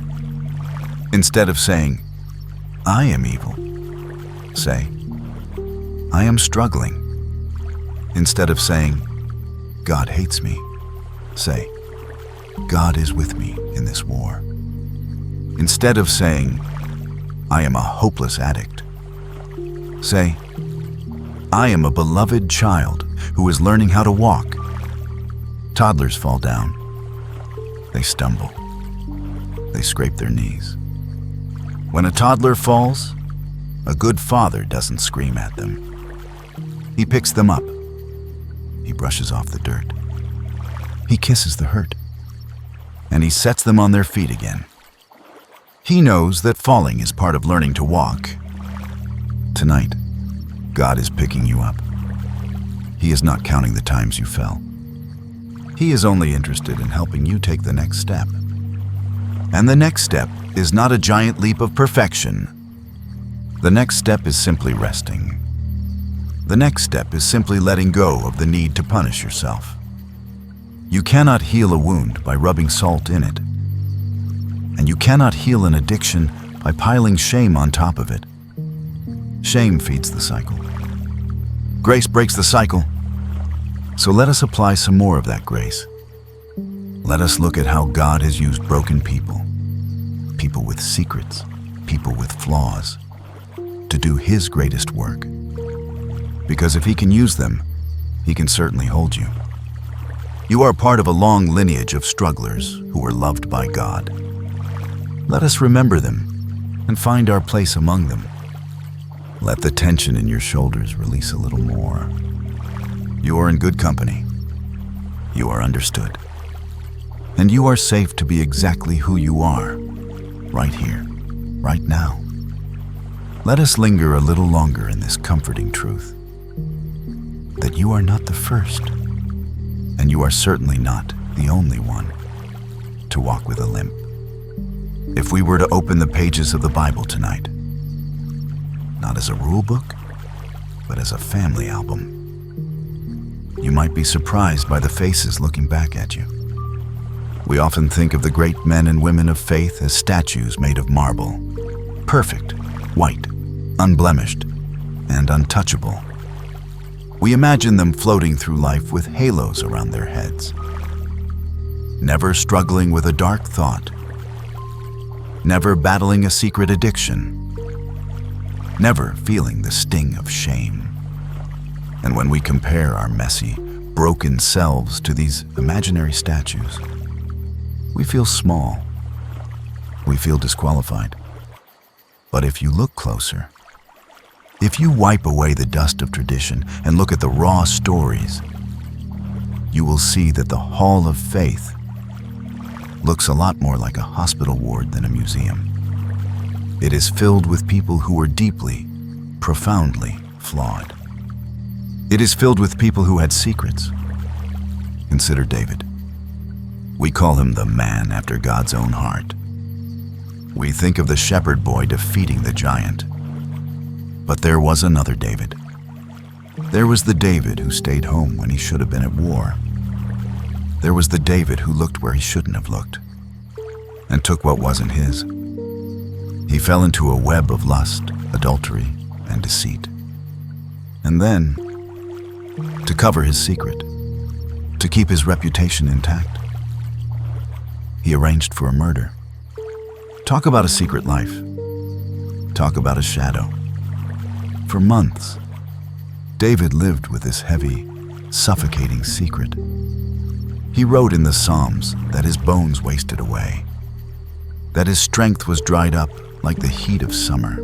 Instead of saying, I am evil. Say, I am struggling. Instead of saying, God hates me, say, God is with me in this war. Instead of saying, I am a hopeless addict, say, I am a beloved child who is learning how to walk. Toddlers fall down. They stumble. They scrape their knees. When a toddler falls, a good father doesn't scream at them. He picks them up. He brushes off the dirt. He kisses the hurt. And he sets them on their feet again. He knows that falling is part of learning to walk. Tonight, God is picking you up. He is not counting the times you fell. He is only interested in helping you take the next step. And the next step is not a giant leap of perfection. The next step is simply resting. The next step is simply letting go of the need to punish yourself. You cannot heal a wound by rubbing salt in it. And you cannot heal an addiction by piling shame on top of it. Shame feeds the cycle. Grace breaks the cycle. So let us apply some more of that grace. Let us look at how God has used broken people, people with secrets, people with flaws, to do His greatest work. Because if He can use them, He can certainly hold you. You are part of a long lineage of strugglers who were loved by God. Let us remember them and find our place among them. Let the tension in your shoulders release a little more. You are in good company. You are understood. And you are safe to be exactly who you are, right here, right now. Let us linger a little longer in this comforting truth, that you are not the first, and you are certainly not the only one to walk with a limp. If we were to open the pages of the Bible tonight, not as a rule book, but as a family album, you might be surprised by the faces looking back at you. We often think of the great men and women of faith as statues made of marble, perfect, white, unblemished, and untouchable. We imagine them floating through life with halos around their heads, never struggling with a dark thought, never battling a secret addiction, never feeling the sting of shame. And when we compare our messy, broken selves to these imaginary statues, we feel small. We feel disqualified. But if you look closer, if you wipe away the dust of tradition and look at the raw stories, you will see that the Hall of Faith looks a lot more like a hospital ward than a museum. It is filled with people who were deeply, profoundly flawed. It is filled with people who had secrets. Consider David. We call him the man after God's own heart. We think of the shepherd boy defeating the giant. But there was another David. There was the David who stayed home when he should have been at war. There was the David who looked where he shouldn't have looked and took what wasn't his. He fell into a web of lust, adultery, and deceit. And then, to cover his secret, to keep his reputation intact, he arranged for a murder. Talk about a secret life. Talk about a shadow. For months, David lived with this heavy, suffocating secret. He wrote in the Psalms that his bones wasted away, that his strength was dried up like the heat of summer.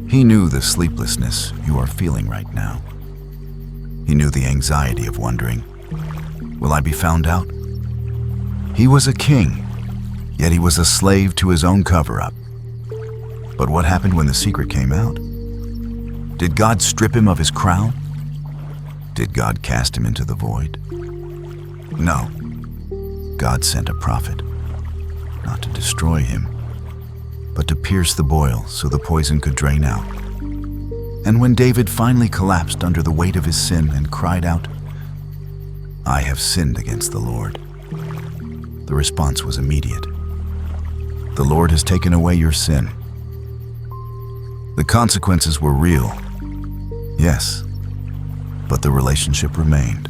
He knew the sleeplessness you are feeling right now. He knew the anxiety of wondering, will I be found out? He was a king, yet he was a slave to his own cover-up. But what happened when the secret came out? Did God strip him of his crown? Did God cast him into the void? No. God sent a prophet, not to destroy him, but to pierce the boil so the poison could drain out. And when David finally collapsed under the weight of his sin and cried out, I have sinned against the Lord, the response was immediate. The Lord has taken away your sin. The consequences were real, yes, but the relationship remained.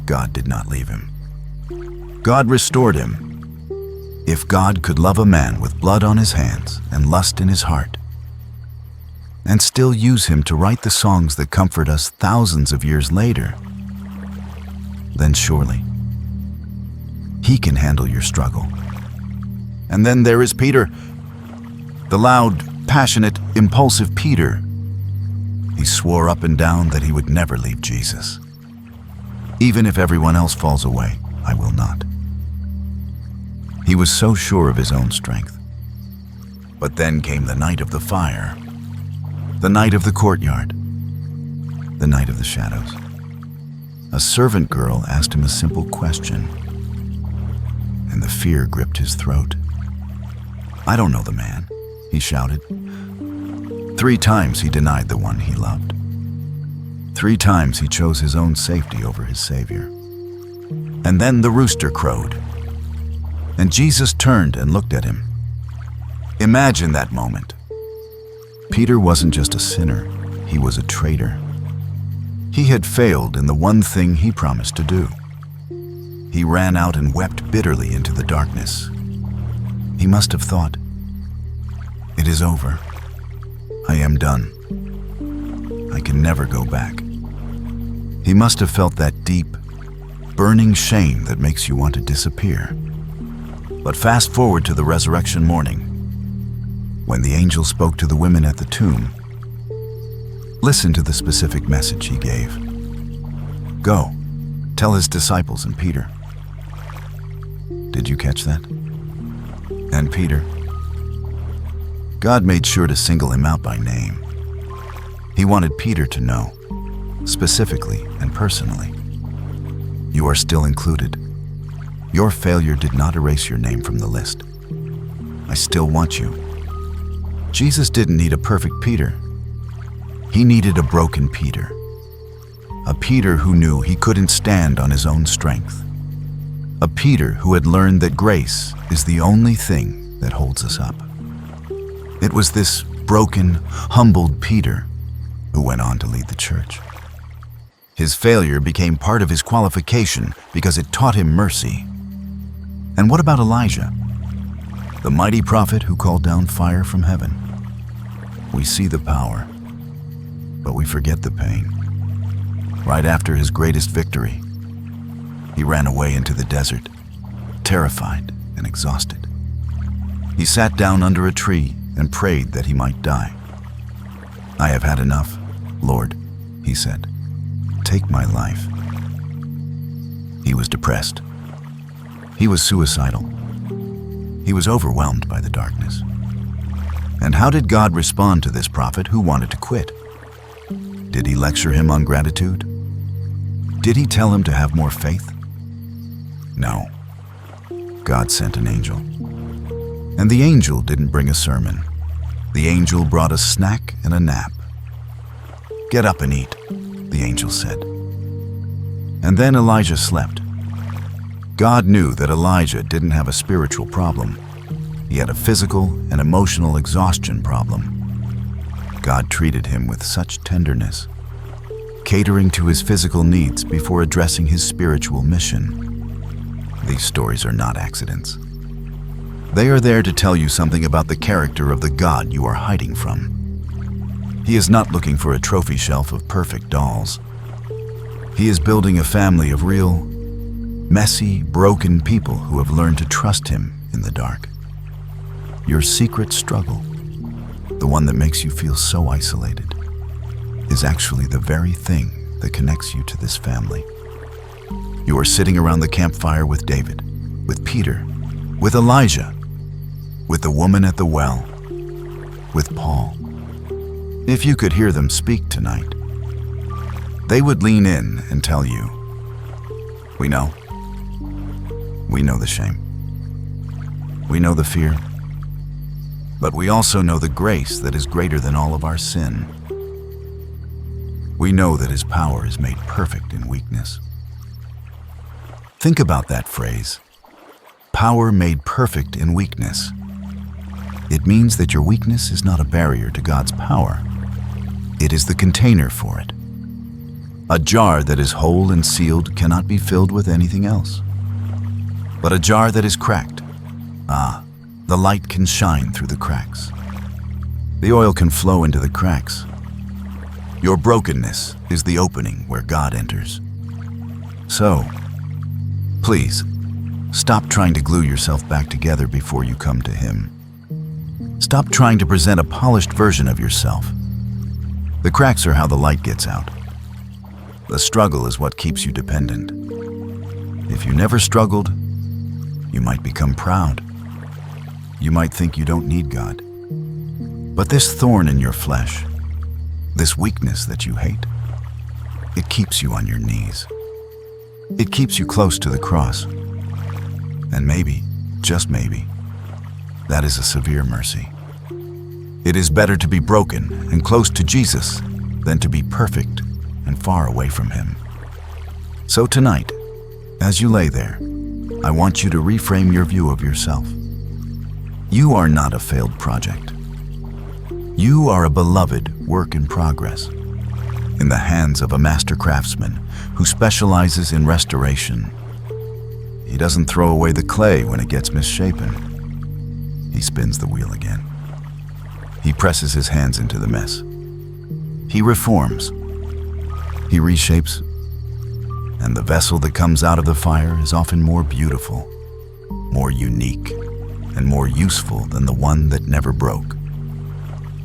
God did not leave him. God restored him. If God could love a man with blood on his hands and lust in his heart, and still use him to write the songs that comfort us thousands of years later, then surely he can handle your struggle. And then there is Peter, the loud, passionate, impulsive Peter. He swore up and down that he would never leave Jesus. Even if everyone else falls away, I will not. He was so sure of his own strength. But then came the night of the fire, the night of the courtyard, the night of the shadows. A servant girl asked him a simple question, and the fear gripped his throat. "I don't know the man," he shouted. 3 times he denied the one he loved. 3 times he chose his own safety over his Savior. And then the rooster crowed, and Jesus turned and looked at him. Imagine that moment. Peter wasn't just a sinner, he was a traitor. He had failed in the one thing he promised to do. He ran out and wept bitterly into the darkness. He must have thought, "It is over. I am done. I can never go back." He must have felt that deep, burning shame that makes you want to disappear. But fast forward to the resurrection morning, when the angel spoke to the women at the tomb. Listen to the specific message he gave. "Go, tell his disciples and Peter." Did you catch that? And Peter? God made sure to single him out by name. He wanted Peter to know, specifically and personally, you are still included. Your failure did not erase your name from the list. I still want you. Jesus didn't need a perfect Peter. He needed a broken Peter. A Peter who knew he couldn't stand on his own strength. A Peter who had learned that grace is the only thing that holds us up. It was this broken, humbled Peter who went on to lead the church. His failure became part of his qualification because it taught him mercy. And what about Elijah, the mighty prophet who called down fire from heaven? We see the power, but we forget the pain. Right after his greatest victory, he ran away into the desert, terrified and exhausted. He sat down under a tree and prayed that he might die. "I have had enough, Lord," he said. "Take my life." He was depressed. He was suicidal. He was overwhelmed by the darkness. And how did God respond to this prophet who wanted to quit? Did he lecture him on gratitude? Did he tell him to have more faith? No. God sent an angel. And the angel didn't bring a sermon. The angel brought a snack and a nap. "Get up and eat," the angel said. And then Elijah slept. God knew that Elijah didn't have a spiritual problem. He had a physical and emotional exhaustion problem. God treated him with such tenderness, catering to his physical needs before addressing his spiritual mission. These stories are not accidents. They are there to tell you something about the character of the God you are hiding from. He is not looking for a trophy shelf of perfect dolls. He is building a family of real, messy, broken people who have learned to trust him in the dark. Your secret struggle, the one that makes you feel so isolated, is actually the very thing that connects you to this family. You are sitting around the campfire with David, with Peter, with Elijah, with the woman at the well, with Paul. If you could hear them speak tonight, they would lean in and tell you, "We know. We know the shame. We know the fear. But we also know the grace that is greater than all of our sin. We know that his power is made perfect in weakness." Think about that phrase, power made perfect in weakness. It means that your weakness is not a barrier to God's power. It is the container for it. A jar that is whole and sealed cannot be filled with anything else. But a jar that is cracked, the light can shine through the cracks. The oil can flow into the cracks. Your brokenness is the opening where God enters. So, please, stop trying to glue yourself back together before you come to Him. Stop trying to present a polished version of yourself. The cracks are how the light gets out. The struggle is what keeps you dependent. If you never struggled, you might become proud. You might think you don't need God. But this thorn in your flesh, this weakness that you hate, it keeps you on your knees. It keeps you close to the cross. And maybe, just maybe, that is a severe mercy. It is better to be broken and close to Jesus than to be perfect and far away from Him. So tonight, as you lay there, I want you to reframe your view of yourself. You are not a failed project. You are a beloved work in progress, in the hands of a master craftsman who specializes in restoration. He doesn't throw away the clay when it gets misshapen. He spins the wheel again. He presses his hands into the mess. He reforms. He reshapes. And the vessel that comes out of the fire is often more beautiful, more unique, and more useful than the one that never broke.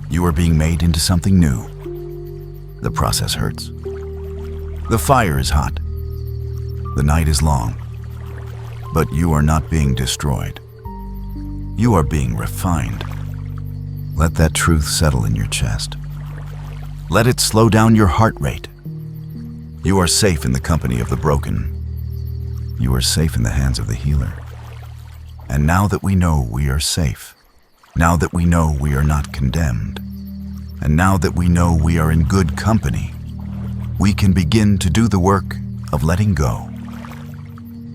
You are being made into something new. The process hurts. The fire is hot. The night is long. But you are not being destroyed. You are being refined. Let that truth settle in your chest. Let it slow down your heart rate. You are safe in the company of the broken. You are safe in the hands of the healer. And now that we know we are safe, now that we know we are not condemned, and now that we know we are in good company, we can begin to do the work of letting go.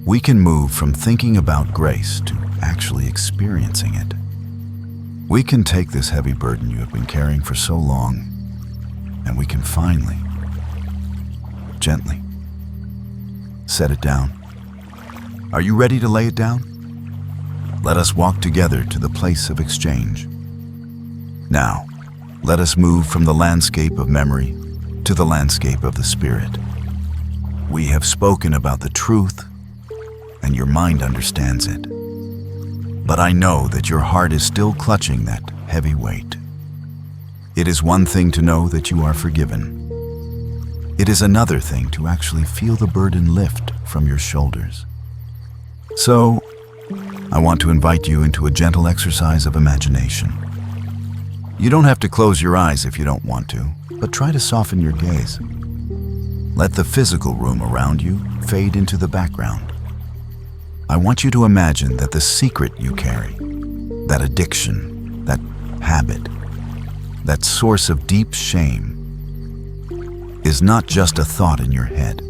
We can move from thinking about grace to actually experiencing it. We can take this heavy burden you have been carrying for so long, and we can finally, gently, set it down. Are you ready to lay it down? Let us walk together to the place of exchange. Now, let us move from the landscape of memory to the landscape of the Spirit. We have spoken about the truth, and your mind understands it. But I know that your heart is still clutching that heavy weight. It is one thing to know that you are forgiven. It is another thing to actually feel the burden lift from your shoulders. So, I want to invite you into a gentle exercise of imagination. You don't have to close your eyes if you don't want to, but try to soften your gaze. Let the physical room around you fade into the background. I want you to imagine that the secret you carry, that addiction, that habit, that source of deep shame, is not just a thought in your head.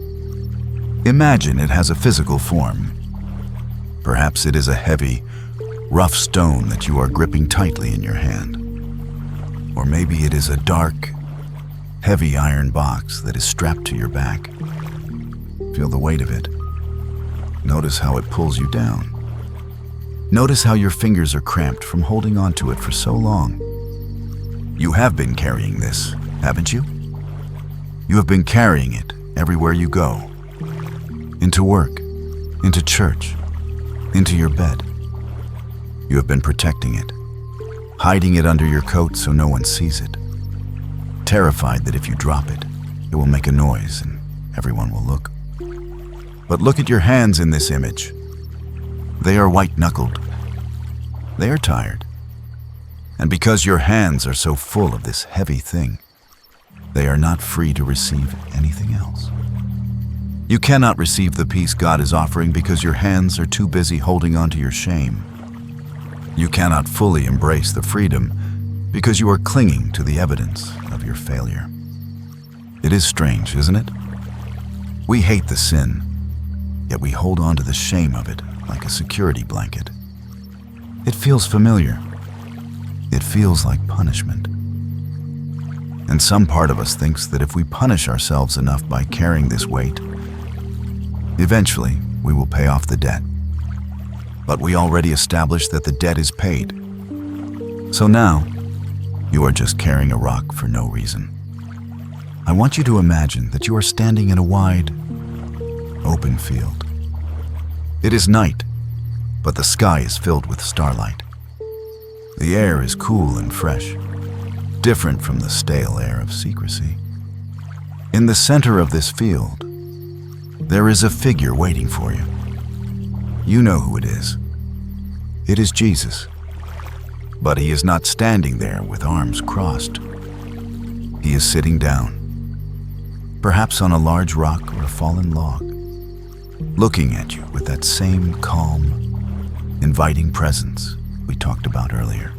Imagine it has a physical form. Perhaps it is a heavy, rough stone that you are gripping tightly in your hand. Or maybe it is a dark, heavy iron box that is strapped to your back. Feel the weight of it. Notice how it pulls you down. Notice how your fingers are cramped from holding onto it for so long. You have been carrying this, haven't you? You have been carrying it everywhere you go. Into work, into church, into your bed. You have been protecting it, hiding it under your coat so no one sees it. Terrified that if you drop it, it will make a noise and everyone will look. But look at your hands in this image. They are white-knuckled. They are tired. And because your hands are so full of this heavy thing, they are not free to receive anything else. You cannot receive the peace God is offering because your hands are too busy holding on to your shame. You cannot fully embrace the freedom because you are clinging to the evidence of your failure. It is strange, isn't it? We hate the sin, yet we hold on to the shame of it like a security blanket. It feels familiar. It feels like punishment. And some part of us thinks that if we punish ourselves enough by carrying this weight, eventually we will pay off the debt. But we already established that the debt is paid. So now, you are just carrying a rock for no reason. I want you to imagine that you are standing in a wide, open field. It is night, but the sky is filled with starlight. The air is cool and fresh, different from the stale air of secrecy. In the center of this field, there is a figure waiting for you. You know who it is. It is Jesus. But he is not standing there with arms crossed. He is sitting down, perhaps on a large rock or a fallen log, looking at you with that same calm, inviting presence we talked about earlier.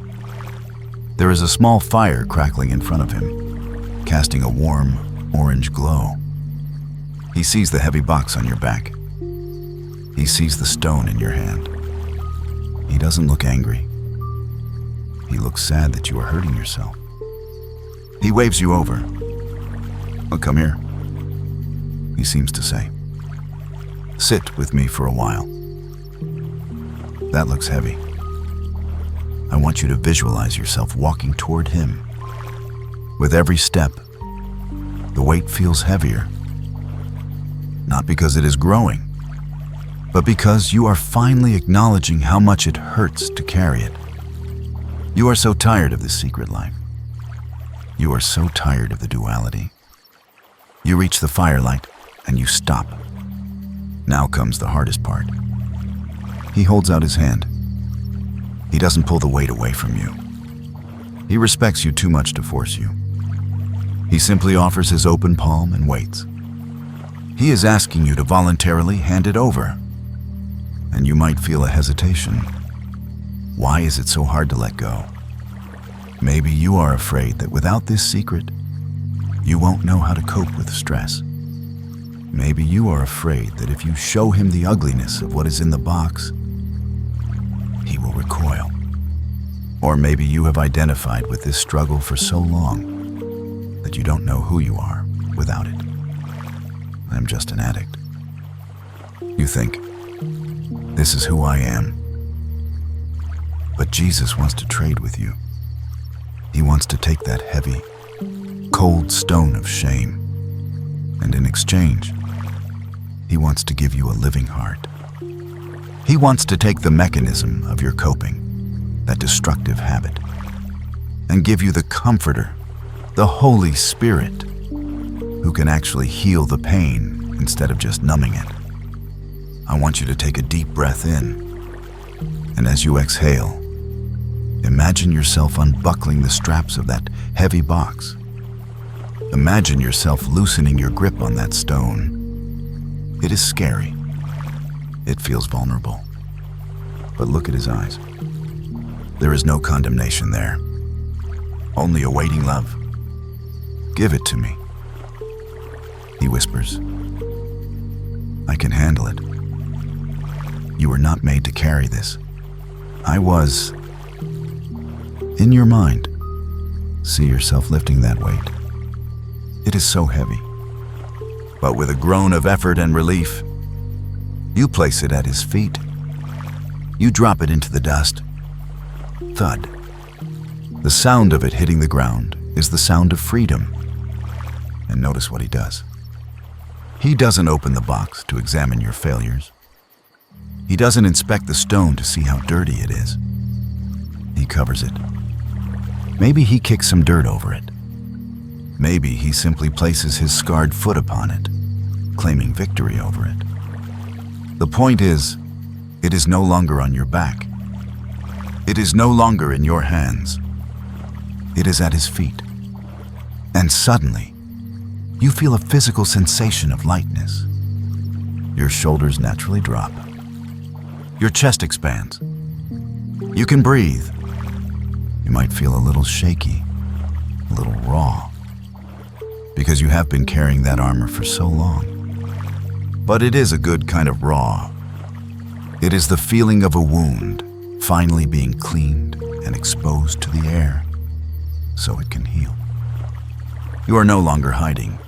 There is a small fire crackling in front of him, casting a warm, orange glow. He sees the heavy box on your back. He sees the stone in your hand. He doesn't look angry. He looks sad that you are hurting yourself. He waves you over. "Well, come here," he seems to say. "Sit with me for a while." That looks heavy. I want you to visualize yourself walking toward him. With every step, the weight feels heavier. Not because it is growing, but because you are finally acknowledging how much it hurts to carry it. You are so tired of this secret life. You are so tired of the duality. You reach the firelight and you stop. Now comes the hardest part. He holds out his hand. He doesn't pull the weight away from you. He respects you too much to force you. He simply offers his open palm and waits. He is asking you to voluntarily hand it over. And you might feel a hesitation. Why is it so hard to let go? Maybe you are afraid that without this secret, you won't know how to cope with stress. Maybe you are afraid that if you show him the ugliness of what is in the box, he will recoil. Or maybe you have identified with this struggle for so long that you don't know who you are without it. I'm just an addict. You think, this is who I am. But Jesus wants to trade with you. He wants to take that heavy, cold stone of shame, and in exchange, he wants to give you a living heart. He wants to take the mechanism of your coping, that destructive habit, and give you the Comforter, the Holy Spirit, who can actually heal the pain instead of just numbing it. I want you to take a deep breath in, and as you exhale, imagine yourself unbuckling the straps of that heavy box. Imagine yourself loosening your grip on that stone. It is scary. It feels vulnerable. But look at his eyes. There is no condemnation there. Only awaiting love. Give it to me. He whispers. I can handle it. You were not made to carry this. I was. In your mind, see yourself lifting that weight. It is so heavy. But with a groan of effort and relief, you place it at his feet. You drop it into the dust. Thud. The sound of it hitting the ground is the sound of freedom. And notice what he does. He doesn't open the box to examine your failures. He doesn't inspect the stone to see how dirty it is. He covers it. Maybe he kicks some dirt over it. Maybe he simply places his scarred foot upon it, claiming victory over it. The point is, it is no longer on your back. It is no longer in your hands. It is at his feet. And suddenly, you feel a physical sensation of lightness. Your shoulders naturally drop. Your chest expands. You can breathe. You might feel a little shaky, a little raw, because you have been carrying that armor for so long. But it is a good kind of raw. It is the feeling of a wound finally being cleaned and exposed to the air so it can heal. You are no longer hiding.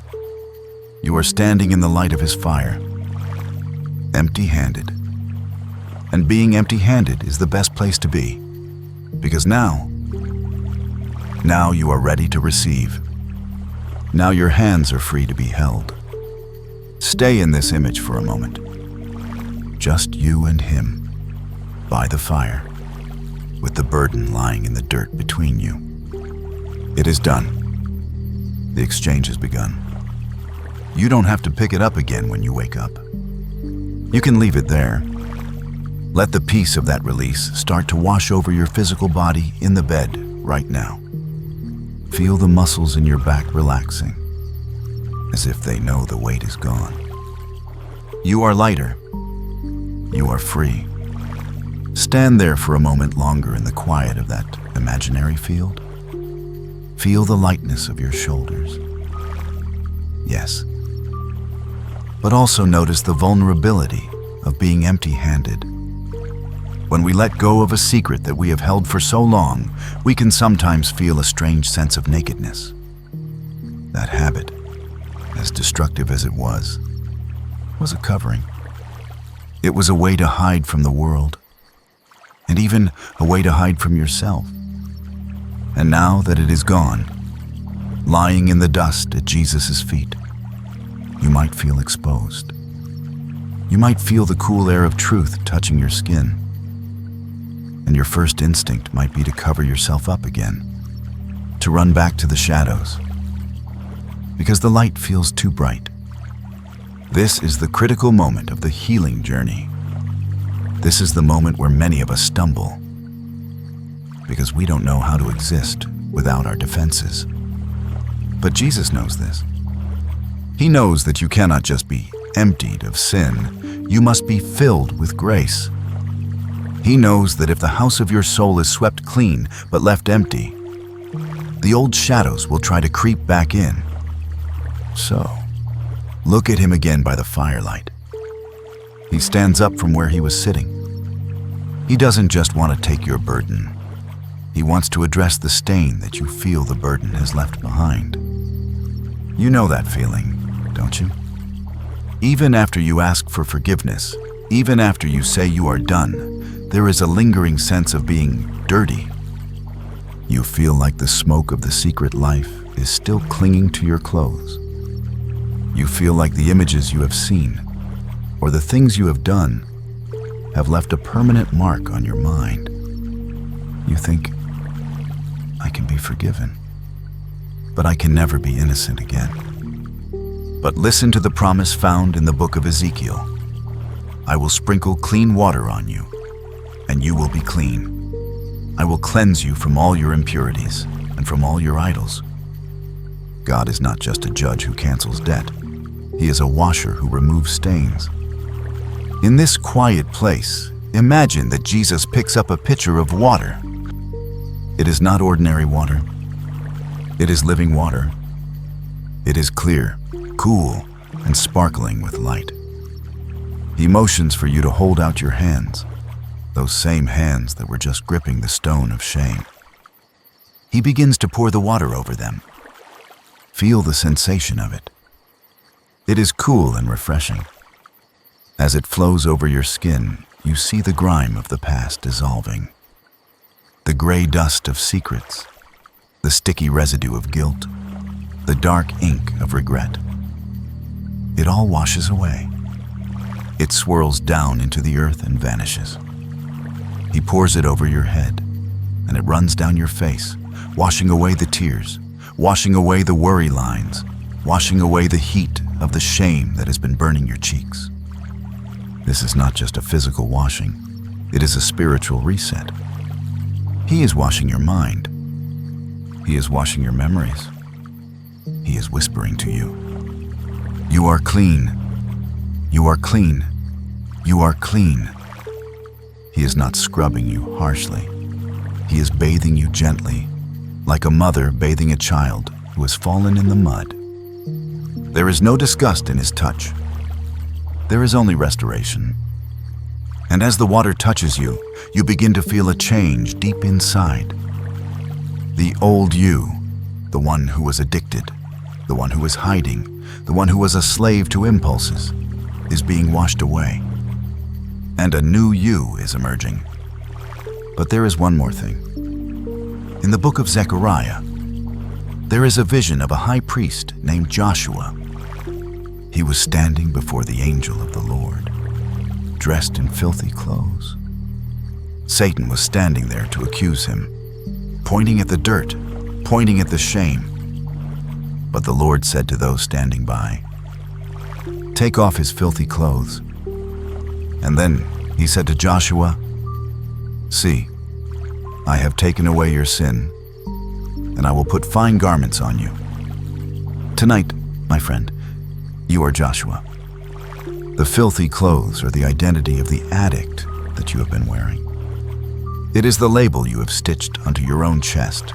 You are standing in the light of his fire, empty-handed. And being empty-handed is the best place to be, because now you are ready to receive. Now your hands are free to be held. Stay in this image for a moment. Just you and him, by the fire, with the burden lying in the dirt between you. It is done. The exchange has begun. You don't have to pick it up again when you wake up. You can leave it there. Let the peace of that release start to wash over your physical body in the bed right now. Feel the muscles in your back relaxing, as if they know the weight is gone. You are lighter. You are free. Stand there for a moment longer in the quiet of that imaginary field. Feel the lightness of your shoulders. Yes. But also notice the vulnerability of being empty-handed. When we let go of a secret that we have held for so long, we can sometimes feel a strange sense of nakedness. That habit, as destructive as it was a covering. It was a way to hide from the world, and even a way to hide from yourself. And now that it is gone, lying in the dust at Jesus' feet, you might feel exposed. You might feel the cool air of truth touching your skin. And your first instinct might be to cover yourself up again, to run back to the shadows, because the light feels too bright. This is the critical moment of the healing journey. This is the moment where many of us stumble, because we don't know how to exist without our defenses. But Jesus knows this. He knows that you cannot just be emptied of sin, you must be filled with grace. He knows that if the house of your soul is swept clean but left empty, the old shadows will try to creep back in. So, look at him again by the firelight. He stands up from where he was sitting. He doesn't just want to take your burden. He wants to address the stain that you feel the burden has left behind. You know that feeling, don't you? Even after you ask for forgiveness, even after you say you are done, there is a lingering sense of being dirty. You feel like the smoke of the secret life is still clinging to your clothes. You feel like the images you have seen, or the things you have done, have left a permanent mark on your mind. You think, I can be forgiven, but I can never be innocent again. But listen to the promise found in the book of Ezekiel. I will sprinkle clean water on you, and you will be clean. I will cleanse you from all your impurities and from all your idols. God is not just a judge who cancels debt. He is a washer who removes stains. In this quiet place, imagine that Jesus picks up a pitcher of water. It is not ordinary water. It is living water. It is clear, cool, and sparkling with light. He motions for you to hold out your hands, those same hands that were just gripping the stone of shame. He begins to pour the water over them. Feel the sensation of it. It is cool and refreshing. As it flows over your skin, you see the grime of the past dissolving. The gray dust of secrets, the sticky residue of guilt, the dark ink of regret. It all washes away. It swirls down into the earth and vanishes. He pours it over your head, and it runs down your face, washing away the tears, washing away the worry lines, washing away the heat of the shame that has been burning your cheeks. This is not just a physical washing, it is a spiritual reset. He is washing your mind. He is washing your memories. He is whispering to you, you are clean. You are clean. You are clean. He is not scrubbing you harshly. He is bathing you gently, like a mother bathing a child who has fallen in the mud. There is no disgust in his touch. There is only restoration. And as the water touches you, you begin to feel a change deep inside. The old you, the one who was addicted, the one who was hiding, the one who was a slave to impulses, is being washed away. And a new you is emerging. But there is one more thing. In the book of Zechariah, there is a vision of a high priest named Joshua. He was standing before the angel of the Lord, dressed in filthy clothes. Satan was standing there to accuse him, pointing at the dirt, pointing at the shame. But the Lord said to those standing by, "Take off his filthy clothes." And then he said to Joshua, "See, I have taken away your sin, and I will put fine garments on you." Tonight, my friend, you are Joshua. The filthy clothes are the identity of the addict that you have been wearing. It is the label you have stitched onto your own chest.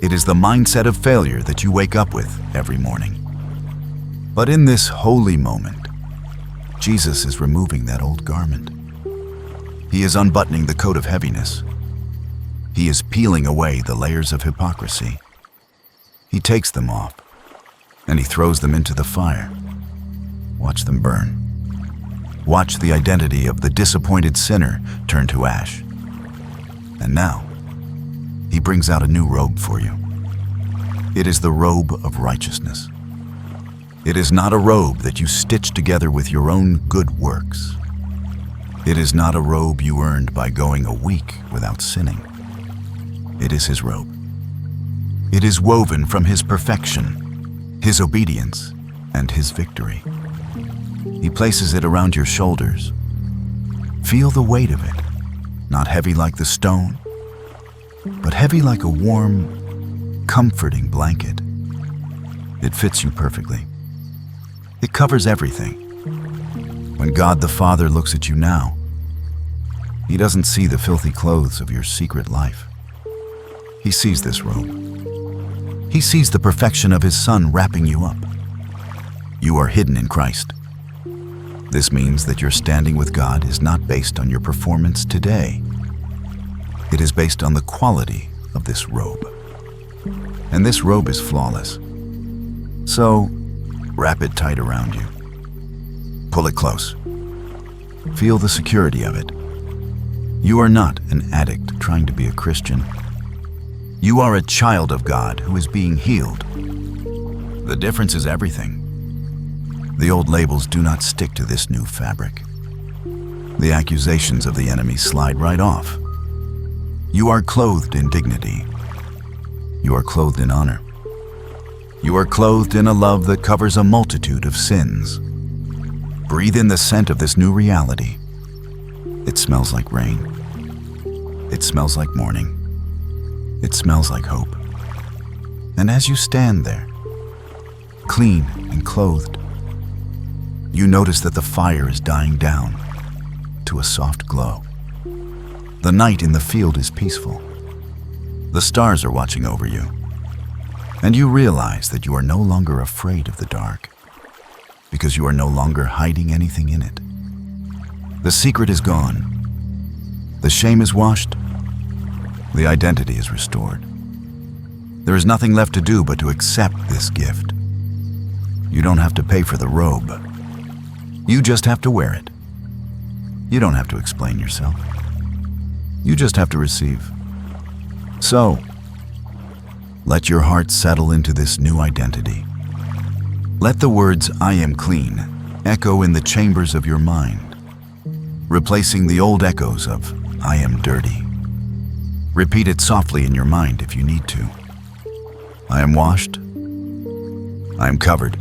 It is the mindset of failure that you wake up with every morning. But in this holy moment, Jesus is removing that old garment. He is unbuttoning the coat of heaviness. He is peeling away the layers of hypocrisy. He takes them off, and he throws them into the fire. Watch them burn. Watch the identity of the disappointed sinner turn to ash. And now, he brings out a new robe for you. It is the robe of righteousness. It is not a robe that you stitch together with your own good works. It is not a robe you earned by going a week without sinning. It is his robe. It is woven from his perfection, his obedience, and his victory. He places it around your shoulders. Feel the weight of it, not heavy like the stone, but heavy like a warm, comforting blanket. It fits you perfectly. It covers everything. When God the Father looks at you now, he doesn't see the filthy clothes of your secret life. He sees this robe. He sees the perfection of his Son wrapping you up. You are hidden in Christ. This means that your standing with God is not based on your performance today. It is based on the quality of this robe. And this robe is flawless. So, wrap it tight around you. Pull it close. Feel the security of it. You are not an addict trying to be a Christian. You are a child of God who is being healed. The difference is everything. The old labels do not stick to this new fabric. The accusations of the enemy slide right off. You are clothed in dignity. You are clothed in honor. You are clothed in a love that covers a multitude of sins. Breathe in the scent of this new reality. It smells like rain. It smells like morning. It smells like hope. And as you stand there, clean and clothed, you notice that the fire is dying down to a soft glow. The night in the field is peaceful. The stars are watching over you. And you realize that you are no longer afraid of the dark, because you are no longer hiding anything in it. The secret is gone. The shame is washed. The identity is restored. There is nothing left to do but to accept this gift. You don't have to pay for the robe. You just have to wear it. You don't have to explain yourself. You just have to receive. So, let your heart settle into this new identity. Let the words, "I am clean," echo in the chambers of your mind, replacing the old echoes of, "I am dirty." Repeat it softly in your mind if you need to. I am washed. I am covered.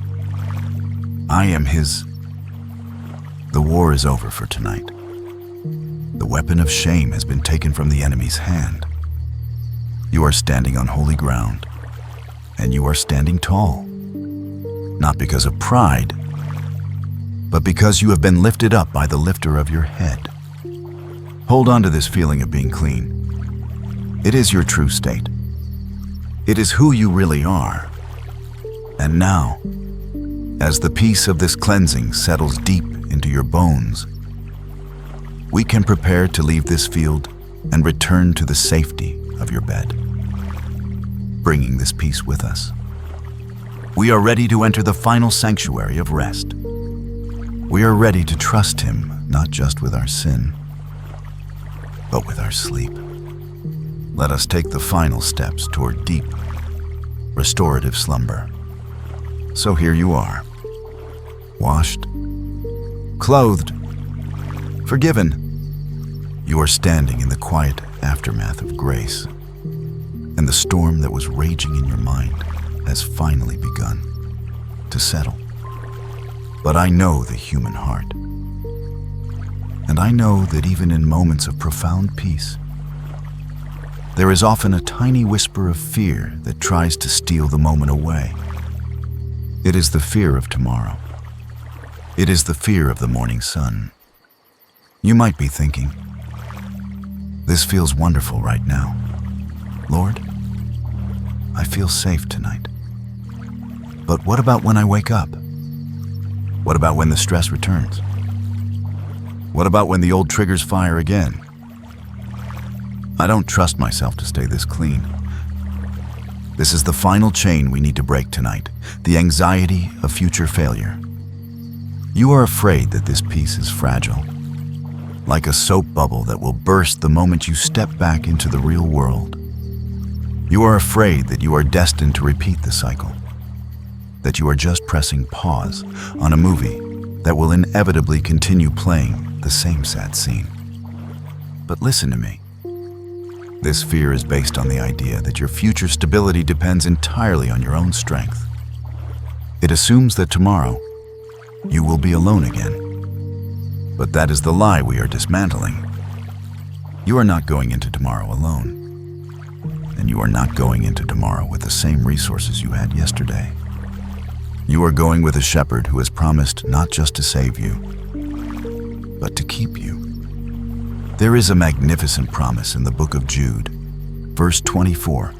I am his. The war is over for tonight. The weapon of shame has been taken from the enemy's hand. You are standing on holy ground, and you are standing tall, not because of pride, but because you have been lifted up by the lifter of your head. Hold on to this feeling of being clean. It is your true state. It is who you really are. And now, as the peace of this cleansing settles deep into your bones, we can prepare to leave this field and return to the safety of your bed, bringing this peace with us. We are ready to enter the final sanctuary of rest. We are ready to trust Him, not just with our sin, but with our sleep. Let us take the final steps toward deep, restorative slumber. So here you are, washed, clothed, forgiven. You are standing in the quiet aftermath of grace, and the storm that was raging in your mind has finally begun to settle. But I know the human heart, and I know that even in moments of profound peace, there is often a tiny whisper of fear that tries to steal the moment away. It is the fear of tomorrow. It is the fear of the morning sun. You might be thinking, this feels wonderful right now. Lord, I feel safe tonight. But what about when I wake up? What about when the stress returns? What about when the old triggers fire again? I don't trust myself to stay this clean. This is the final chain we need to break tonight, the anxiety of future failure. You are afraid that this peace is fragile, like a soap bubble that will burst the moment you step back into the real world. You are afraid that you are destined to repeat the cycle, that you are just pressing pause on a movie that will inevitably continue playing the same sad scene. But listen to me. This fear is based on the idea that your future stability depends entirely on your own strength. It assumes that tomorrow you will be alone again. But that is the lie we are dismantling. You are not going into tomorrow alone, and you are not going into tomorrow with the same resources you had yesterday. You are going with a shepherd who has promised not just to save you, but to keep you. There is a magnificent promise in the book of Jude, verse 24,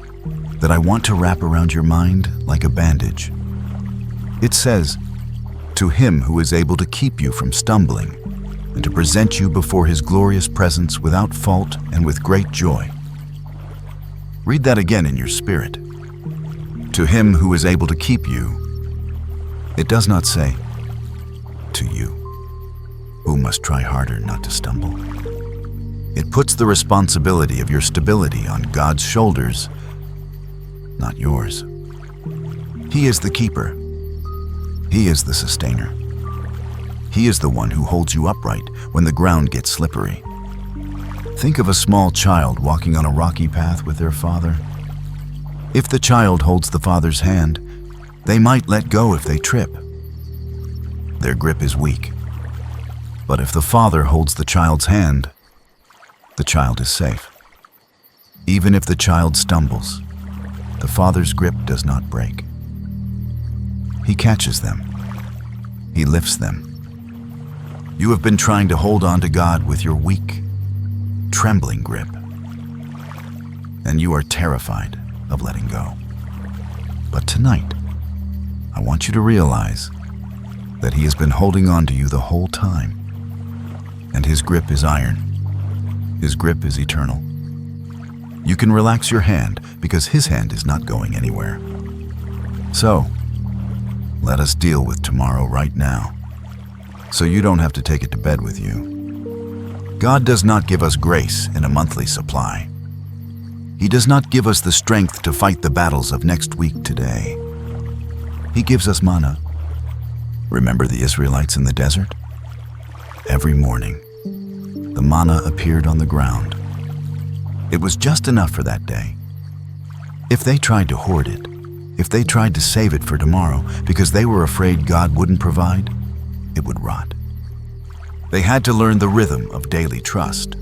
that I want to wrap around your mind like a bandage. It says, "To Him who is able to keep you from stumbling and to present you before His glorious presence without fault and with great joy." Read that again in your spirit. To Him who is able to keep you. It does not say, to you, who must try harder not to stumble. It puts the responsibility of your stability on God's shoulders, not yours. He is the keeper. He is the sustainer. He is the one who holds you upright when the ground gets slippery. Think of a small child walking on a rocky path with their father. If the child holds the father's hand, they might let go if they trip. Their grip is weak. But if the father holds the child's hand, the child is safe. Even if the child stumbles, the father's grip does not break. He catches them. He lifts them. You have been trying to hold on to God with your weak, trembling grip, and you are terrified of letting go. But tonight, I want you to realize that He has been holding on to you the whole time, and His grip is iron. His grip is eternal. You can relax your hand because His hand is not going anywhere. So, let us deal with tomorrow right now, so you don't have to take it to bed with you. God does not give us grace in a monthly supply. He does not give us the strength to fight the battles of next week today. He gives us manna. Remember the Israelites in the desert? Every morning, the manna appeared on the ground. It was just enough for that day. If they tried to hoard it, if they tried to save it for tomorrow because they were afraid God wouldn't provide, it would rot. They had to learn the rhythm of daily trust.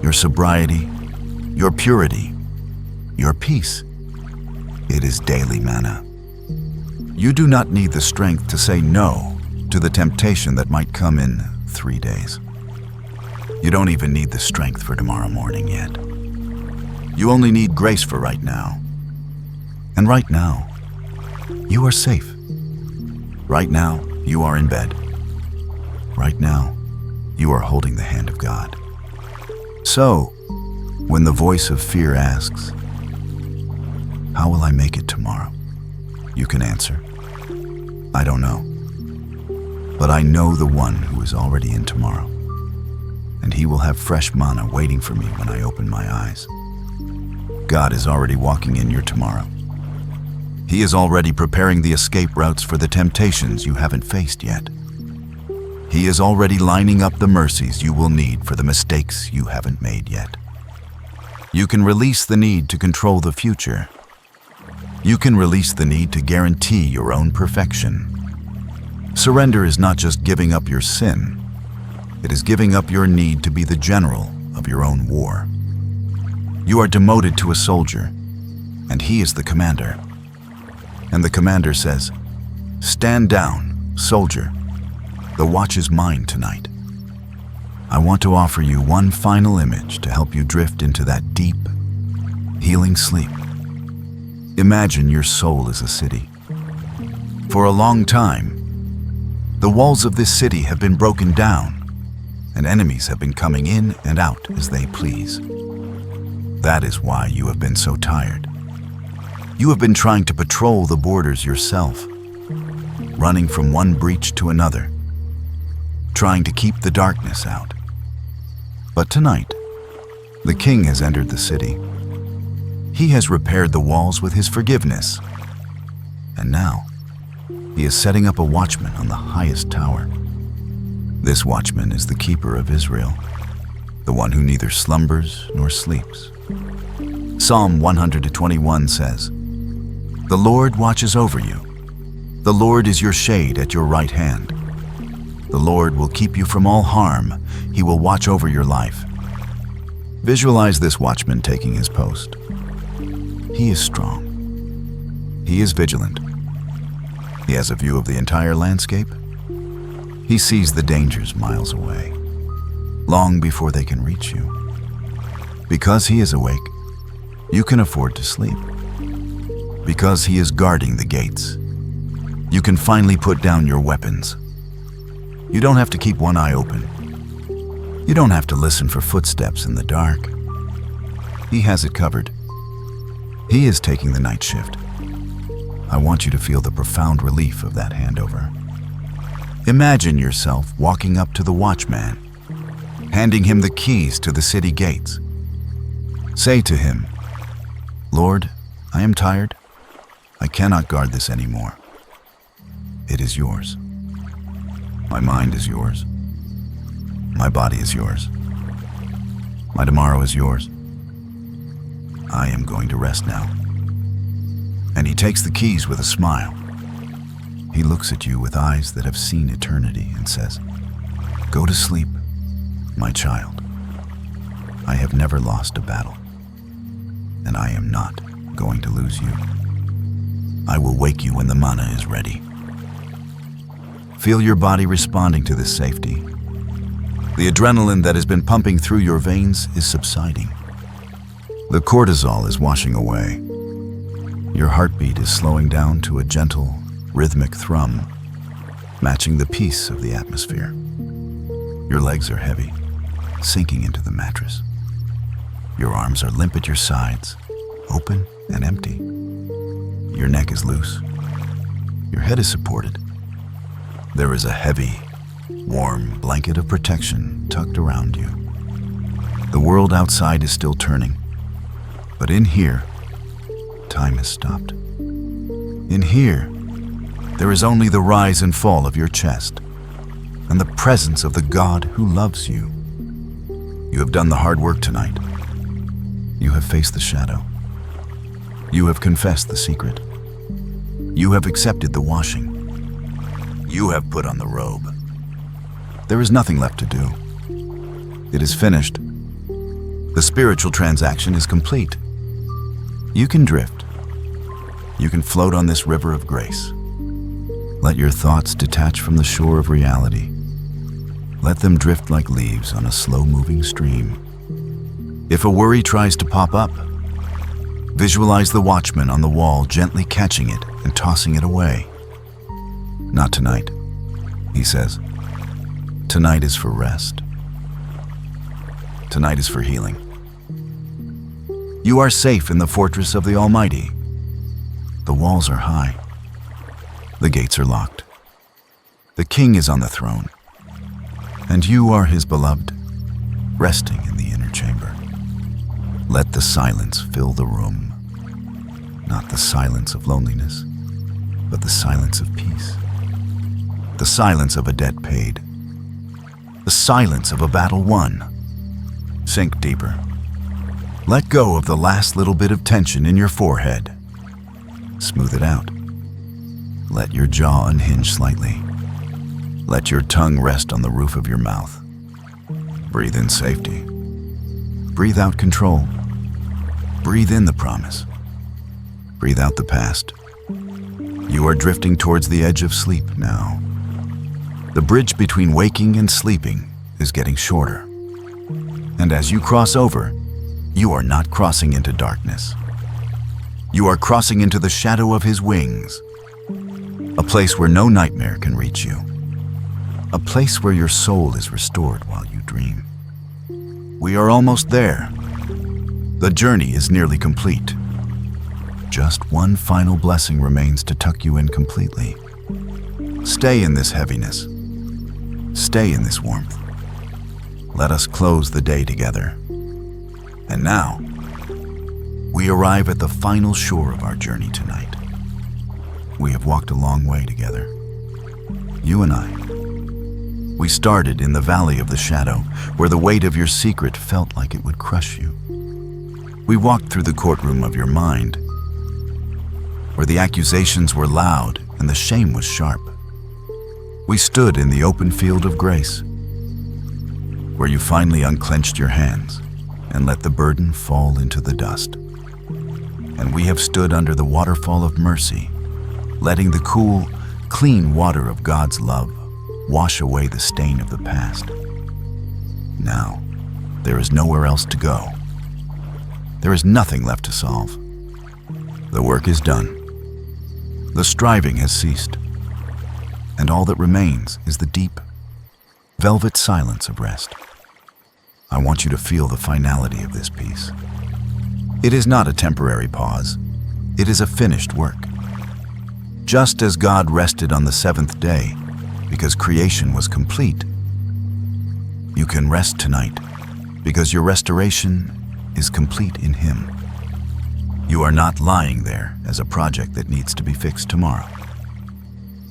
Your sobriety, your purity, your peace. It is daily manna. You do not need the strength to say no to the temptation that might come in 3 days. You don't even need the strength for tomorrow morning yet. You only need grace for right now. And right now, you are safe. Right now, you are in bed. Right now, you are holding the hand of God. So, when the voice of fear asks, "How will I make it tomorrow?" you can answer, "I don't know. But I know the one who is already in tomorrow, and he will have fresh manna waiting for me when I open my eyes." God is already walking in your tomorrow. He is already preparing the escape routes for the temptations you haven't faced yet. He is already lining up the mercies you will need for the mistakes you haven't made yet. You can release the need to control the future. You can release the need to guarantee your own perfection. Surrender is not just giving up your sin. It is giving up your need to be the general of your own war. You are demoted to a soldier, and he is the commander. And the commander says, "Stand down, soldier. The watch is mine tonight." I want to offer you one final image to help you drift into that deep, healing sleep. Imagine your soul is a city. For a long time, the walls of this city have been broken down, and enemies have been coming in and out as they please. That is why you have been so tired. You have been trying to patrol the borders yourself, running from one breach to another, trying to keep the darkness out. But tonight, the King has entered the city. He has repaired the walls with his forgiveness, and now he is setting up a watchman on the highest tower. This watchman is the keeper of Israel, the one who neither slumbers nor sleeps. Psalm 121 says, "The Lord watches over you. The Lord is your shade at your right hand. The Lord will keep you from all harm. He will watch over your life." Visualize this watchman taking his post. He is strong. He is vigilant. He has a view of the entire landscape. He sees the dangers miles away, long before they can reach you. Because he is awake, you can afford to sleep. Because he is guarding the gates, you can finally put down your weapons. You don't have to keep one eye open. You don't have to listen for footsteps in the dark. He has it covered. He is taking the night shift. I want you to feel the profound relief of that handover. Imagine yourself walking up to the watchman, handing him the keys to the city gates. Say to him, "Lord, I am tired. I cannot guard this anymore. It is yours. My mind is yours. My body is yours. My tomorrow is yours. I am going to rest now." And he takes the keys with a smile. He looks at you with eyes that have seen eternity and says, "Go to sleep, my child. I have never lost a battle, and I am not going to lose you. I will wake you when the manna is ready." Feel your body responding to this safety. The adrenaline that has been pumping through your veins is subsiding. The cortisol is washing away. Your heartbeat is slowing down to a gentle, rhythmic thrum, matching the peace of the atmosphere. Your legs are heavy, sinking into the mattress. Your arms are limp at your sides, open and empty. Your neck is loose. Your head is supported. There is a heavy, warm blanket of protection tucked around you. The world outside is still turning, but in here, time has stopped. In here, there is only the rise and fall of your chest and the presence of the God who loves you. You have done the hard work tonight. You have faced the shadow. You have confessed the secret. You have accepted the washing. You have put on the robe. There is nothing left to do. It is finished. The spiritual transaction is complete. You can drift. You can float on this river of grace. Let your thoughts detach from the shore of reality. Let them drift like leaves on a slow-moving stream. If a worry tries to pop up, visualize the watchman on the wall gently catching it and tossing it away. "Not tonight," he says. "Tonight is for rest. Tonight is for healing. You are safe in the fortress of the Almighty. The walls are high. The gates are locked. The King is on the throne, and you are his beloved, resting in the inner chamber. Let the silence fill the room. Not the silence of loneliness, but the silence of peace. The silence of a debt paid. The silence of a battle won. Sink deeper. Let go of the last little bit of tension in your forehead. Smooth it out. Let your jaw unhinge slightly. Let your tongue rest on the roof of your mouth. Breathe in safety. Breathe out control. Breathe in the promise. Breathe out the past. You are drifting towards the edge of sleep now. The bridge between waking and sleeping is getting shorter. And as you cross over, you are not crossing into darkness. You are crossing into the shadow of his wings, a place where no nightmare can reach you, a place where your soul is restored while you dream. We are almost there. The journey is nearly complete. Just one final blessing remains to tuck you in completely. Stay in this heaviness. Stay in this warmth. Let us close the day together. And now, we arrive at the final shore of our journey tonight. We have walked a long way together. You and I. We started in the valley of the shadow, where the weight of your secret felt like it would crush you. We walked through the courtroom of your mind, where the accusations were loud and the shame was sharp. We stood in the open field of grace, where you finally unclenched your hands and let the burden fall into the dust. And we have stood under the waterfall of mercy, letting the cool, clean water of God's love wash away the stain of the past. Now, there is nowhere else to go. There is nothing left to solve. The work is done. The striving has ceased. And all that remains is the deep, velvet silence of rest. I want you to feel the finality of this piece. It is not a temporary pause. It is a finished work. Just as God rested on the seventh day, because creation was complete, you can rest tonight, because your restoration is complete in Him. You are not lying there as a project that needs to be fixed tomorrow.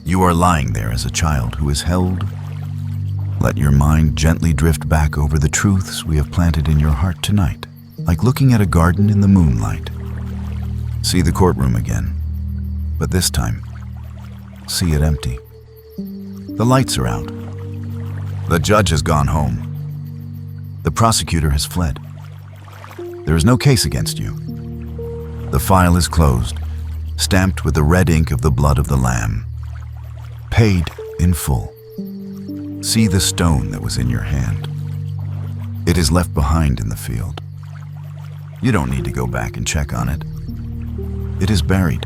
You are lying there as a child who is held. Let your mind gently drift back over the truths we have planted in your heart tonight, like looking at a garden in the moonlight. See the courtroom again, but this time, see it empty. The lights are out. The judge has gone home. The prosecutor has fled. There is no case against you. The file is closed, stamped with the red ink of the blood of the Lamb. Paid in full. See the stone that was in your hand. It is left behind in the field. You don't need to go back and check on it. It is buried.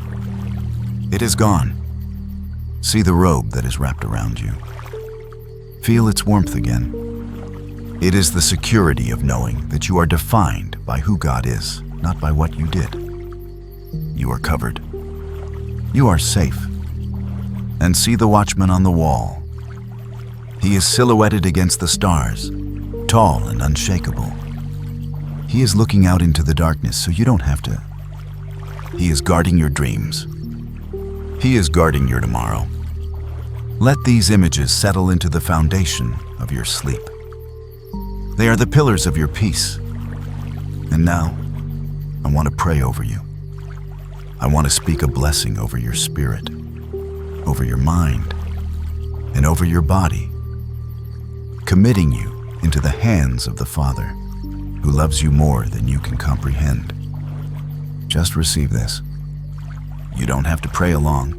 It is gone. See the robe that is wrapped around you. Feel its warmth again. It is the security of knowing that you are defined by who God is, not by what you did. You are covered. You are safe. And see the watchman on the wall. He is silhouetted against the stars, tall and unshakable. He is looking out into the darkness, so you don't have to. He is guarding your dreams. He is guarding your tomorrow. Let these images settle into the foundation of your sleep. They are the pillars of your peace. And now, I want to pray over you. I want to speak a blessing over your spirit, over your mind, and over your body, committing you into the hands of the Father, who loves you more than you can comprehend. Just receive this. You don't have to pray along.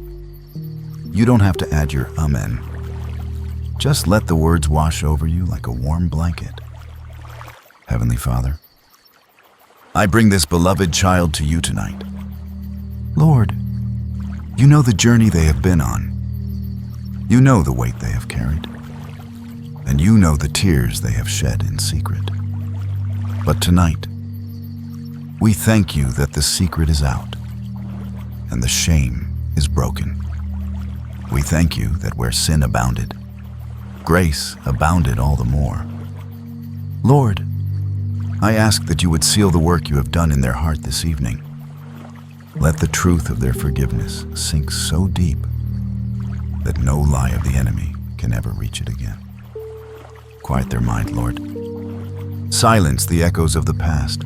You don't have to add your amen. Just let the words wash over you like a warm blanket. Heavenly Father, I bring this beloved child to you tonight. Lord, you know the journey they have been on. You know the weight they have carried. And you know the tears they have shed in secret. But tonight, we thank you that the secret is out and the shame is broken. We thank you that where sin abounded, grace abounded all the more. Lord, I ask that you would seal the work you have done in their heart this evening. Let the truth of their forgiveness sink so deep that no lie of the enemy can ever reach it again. Quiet their mind, Lord. Silence the echoes of the past.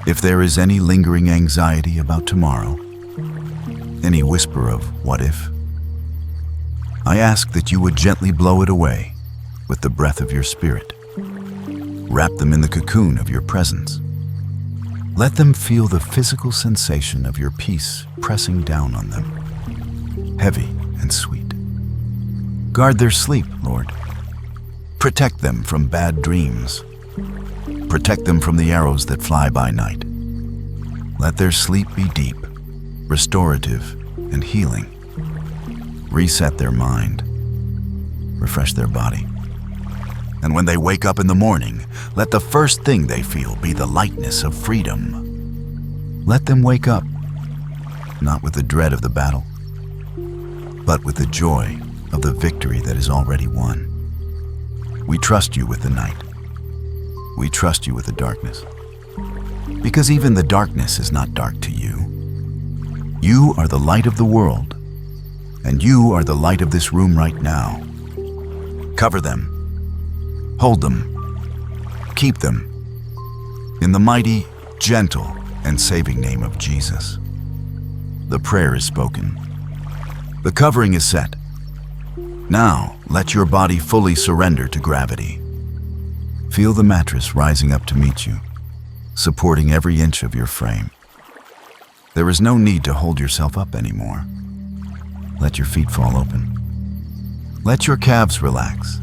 If there is any lingering anxiety about tomorrow, any whisper of what if, I ask that you would gently blow it away with the breath of your Spirit. Wrap them in the cocoon of your presence. Let them feel the physical sensation of your peace pressing down on them, heavy and sweet. Guard their sleep, Lord. Protect them from bad dreams. Protect them from the arrows that fly by night. Let their sleep be deep, restorative, and healing. Reset their mind, refresh their body. And when they wake up in the morning, let the first thing they feel be the lightness of freedom. Let them wake up, not with the dread of the battle, but with the joy of the victory that is already won. We trust you with the night. We trust you with the darkness. Because even the darkness is not dark to you. You are the light of the world, and you are the light of this room right now. Cover them, hold them, keep them, in the mighty, gentle, and saving name of Jesus. The prayer is spoken. The covering is set. Now, let your body fully surrender to gravity. Feel the mattress rising up to meet you, supporting every inch of your frame. There is no need to hold yourself up anymore. Let your feet fall open. Let your calves relax,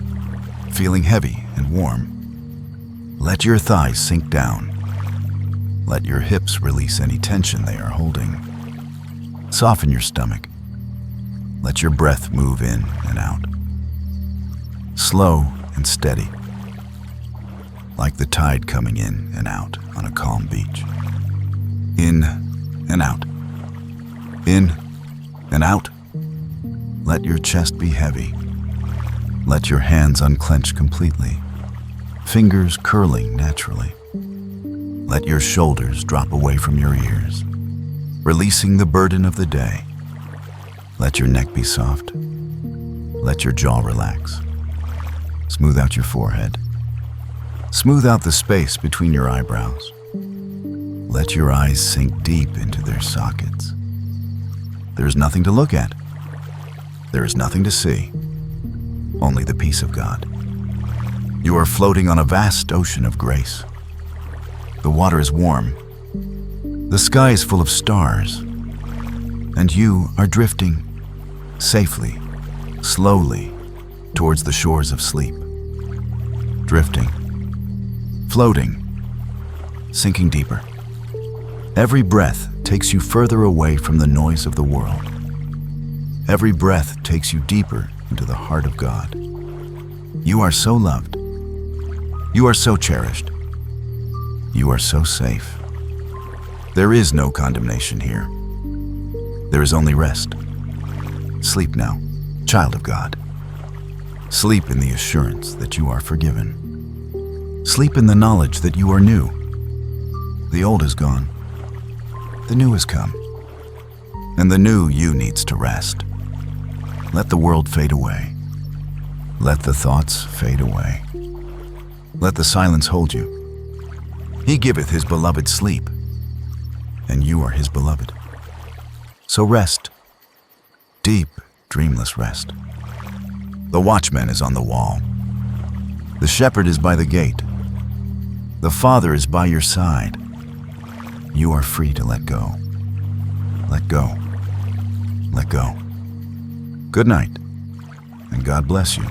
feeling heavy and warm. Let your thighs sink down. Let your hips release any tension they are holding. Soften your stomach. Let your breath move in and out. Slow and steady, like the tide coming in and out on a calm beach. In and out. In and out. Let your chest be heavy. Let your hands unclench completely, fingers curling naturally. Let your shoulders drop away from your ears, releasing the burden of the day. Let your neck be soft. Let your jaw relax. Smooth out your forehead. Smooth out the space between your eyebrows. Let your eyes sink deep into their sockets. There is nothing to look at. There is nothing to see. Only the peace of God. You are floating on a vast ocean of grace. The water is warm. The sky is full of stars. And you are drifting safely, slowly, towards the shores of sleep. Drifting, floating, sinking deeper. Every breath takes you further away from the noise of the world. Every breath takes you deeper into the heart of God. You are so loved. You are so cherished. You are so safe. There is no condemnation here. There is only rest. Sleep now, child of God. Sleep in the assurance that you are forgiven. Sleep in the knowledge that you are new. The old is gone. The new has come. And the new you needs to rest. Let the world fade away. Let the thoughts fade away. Let the silence hold you. He giveth his beloved sleep, and you are his beloved. So rest, deep, dreamless rest. The watchman is on the wall. The shepherd is by the gate. The Father is by your side. You are free to let go. Let go. Let go. Good night, and God bless you.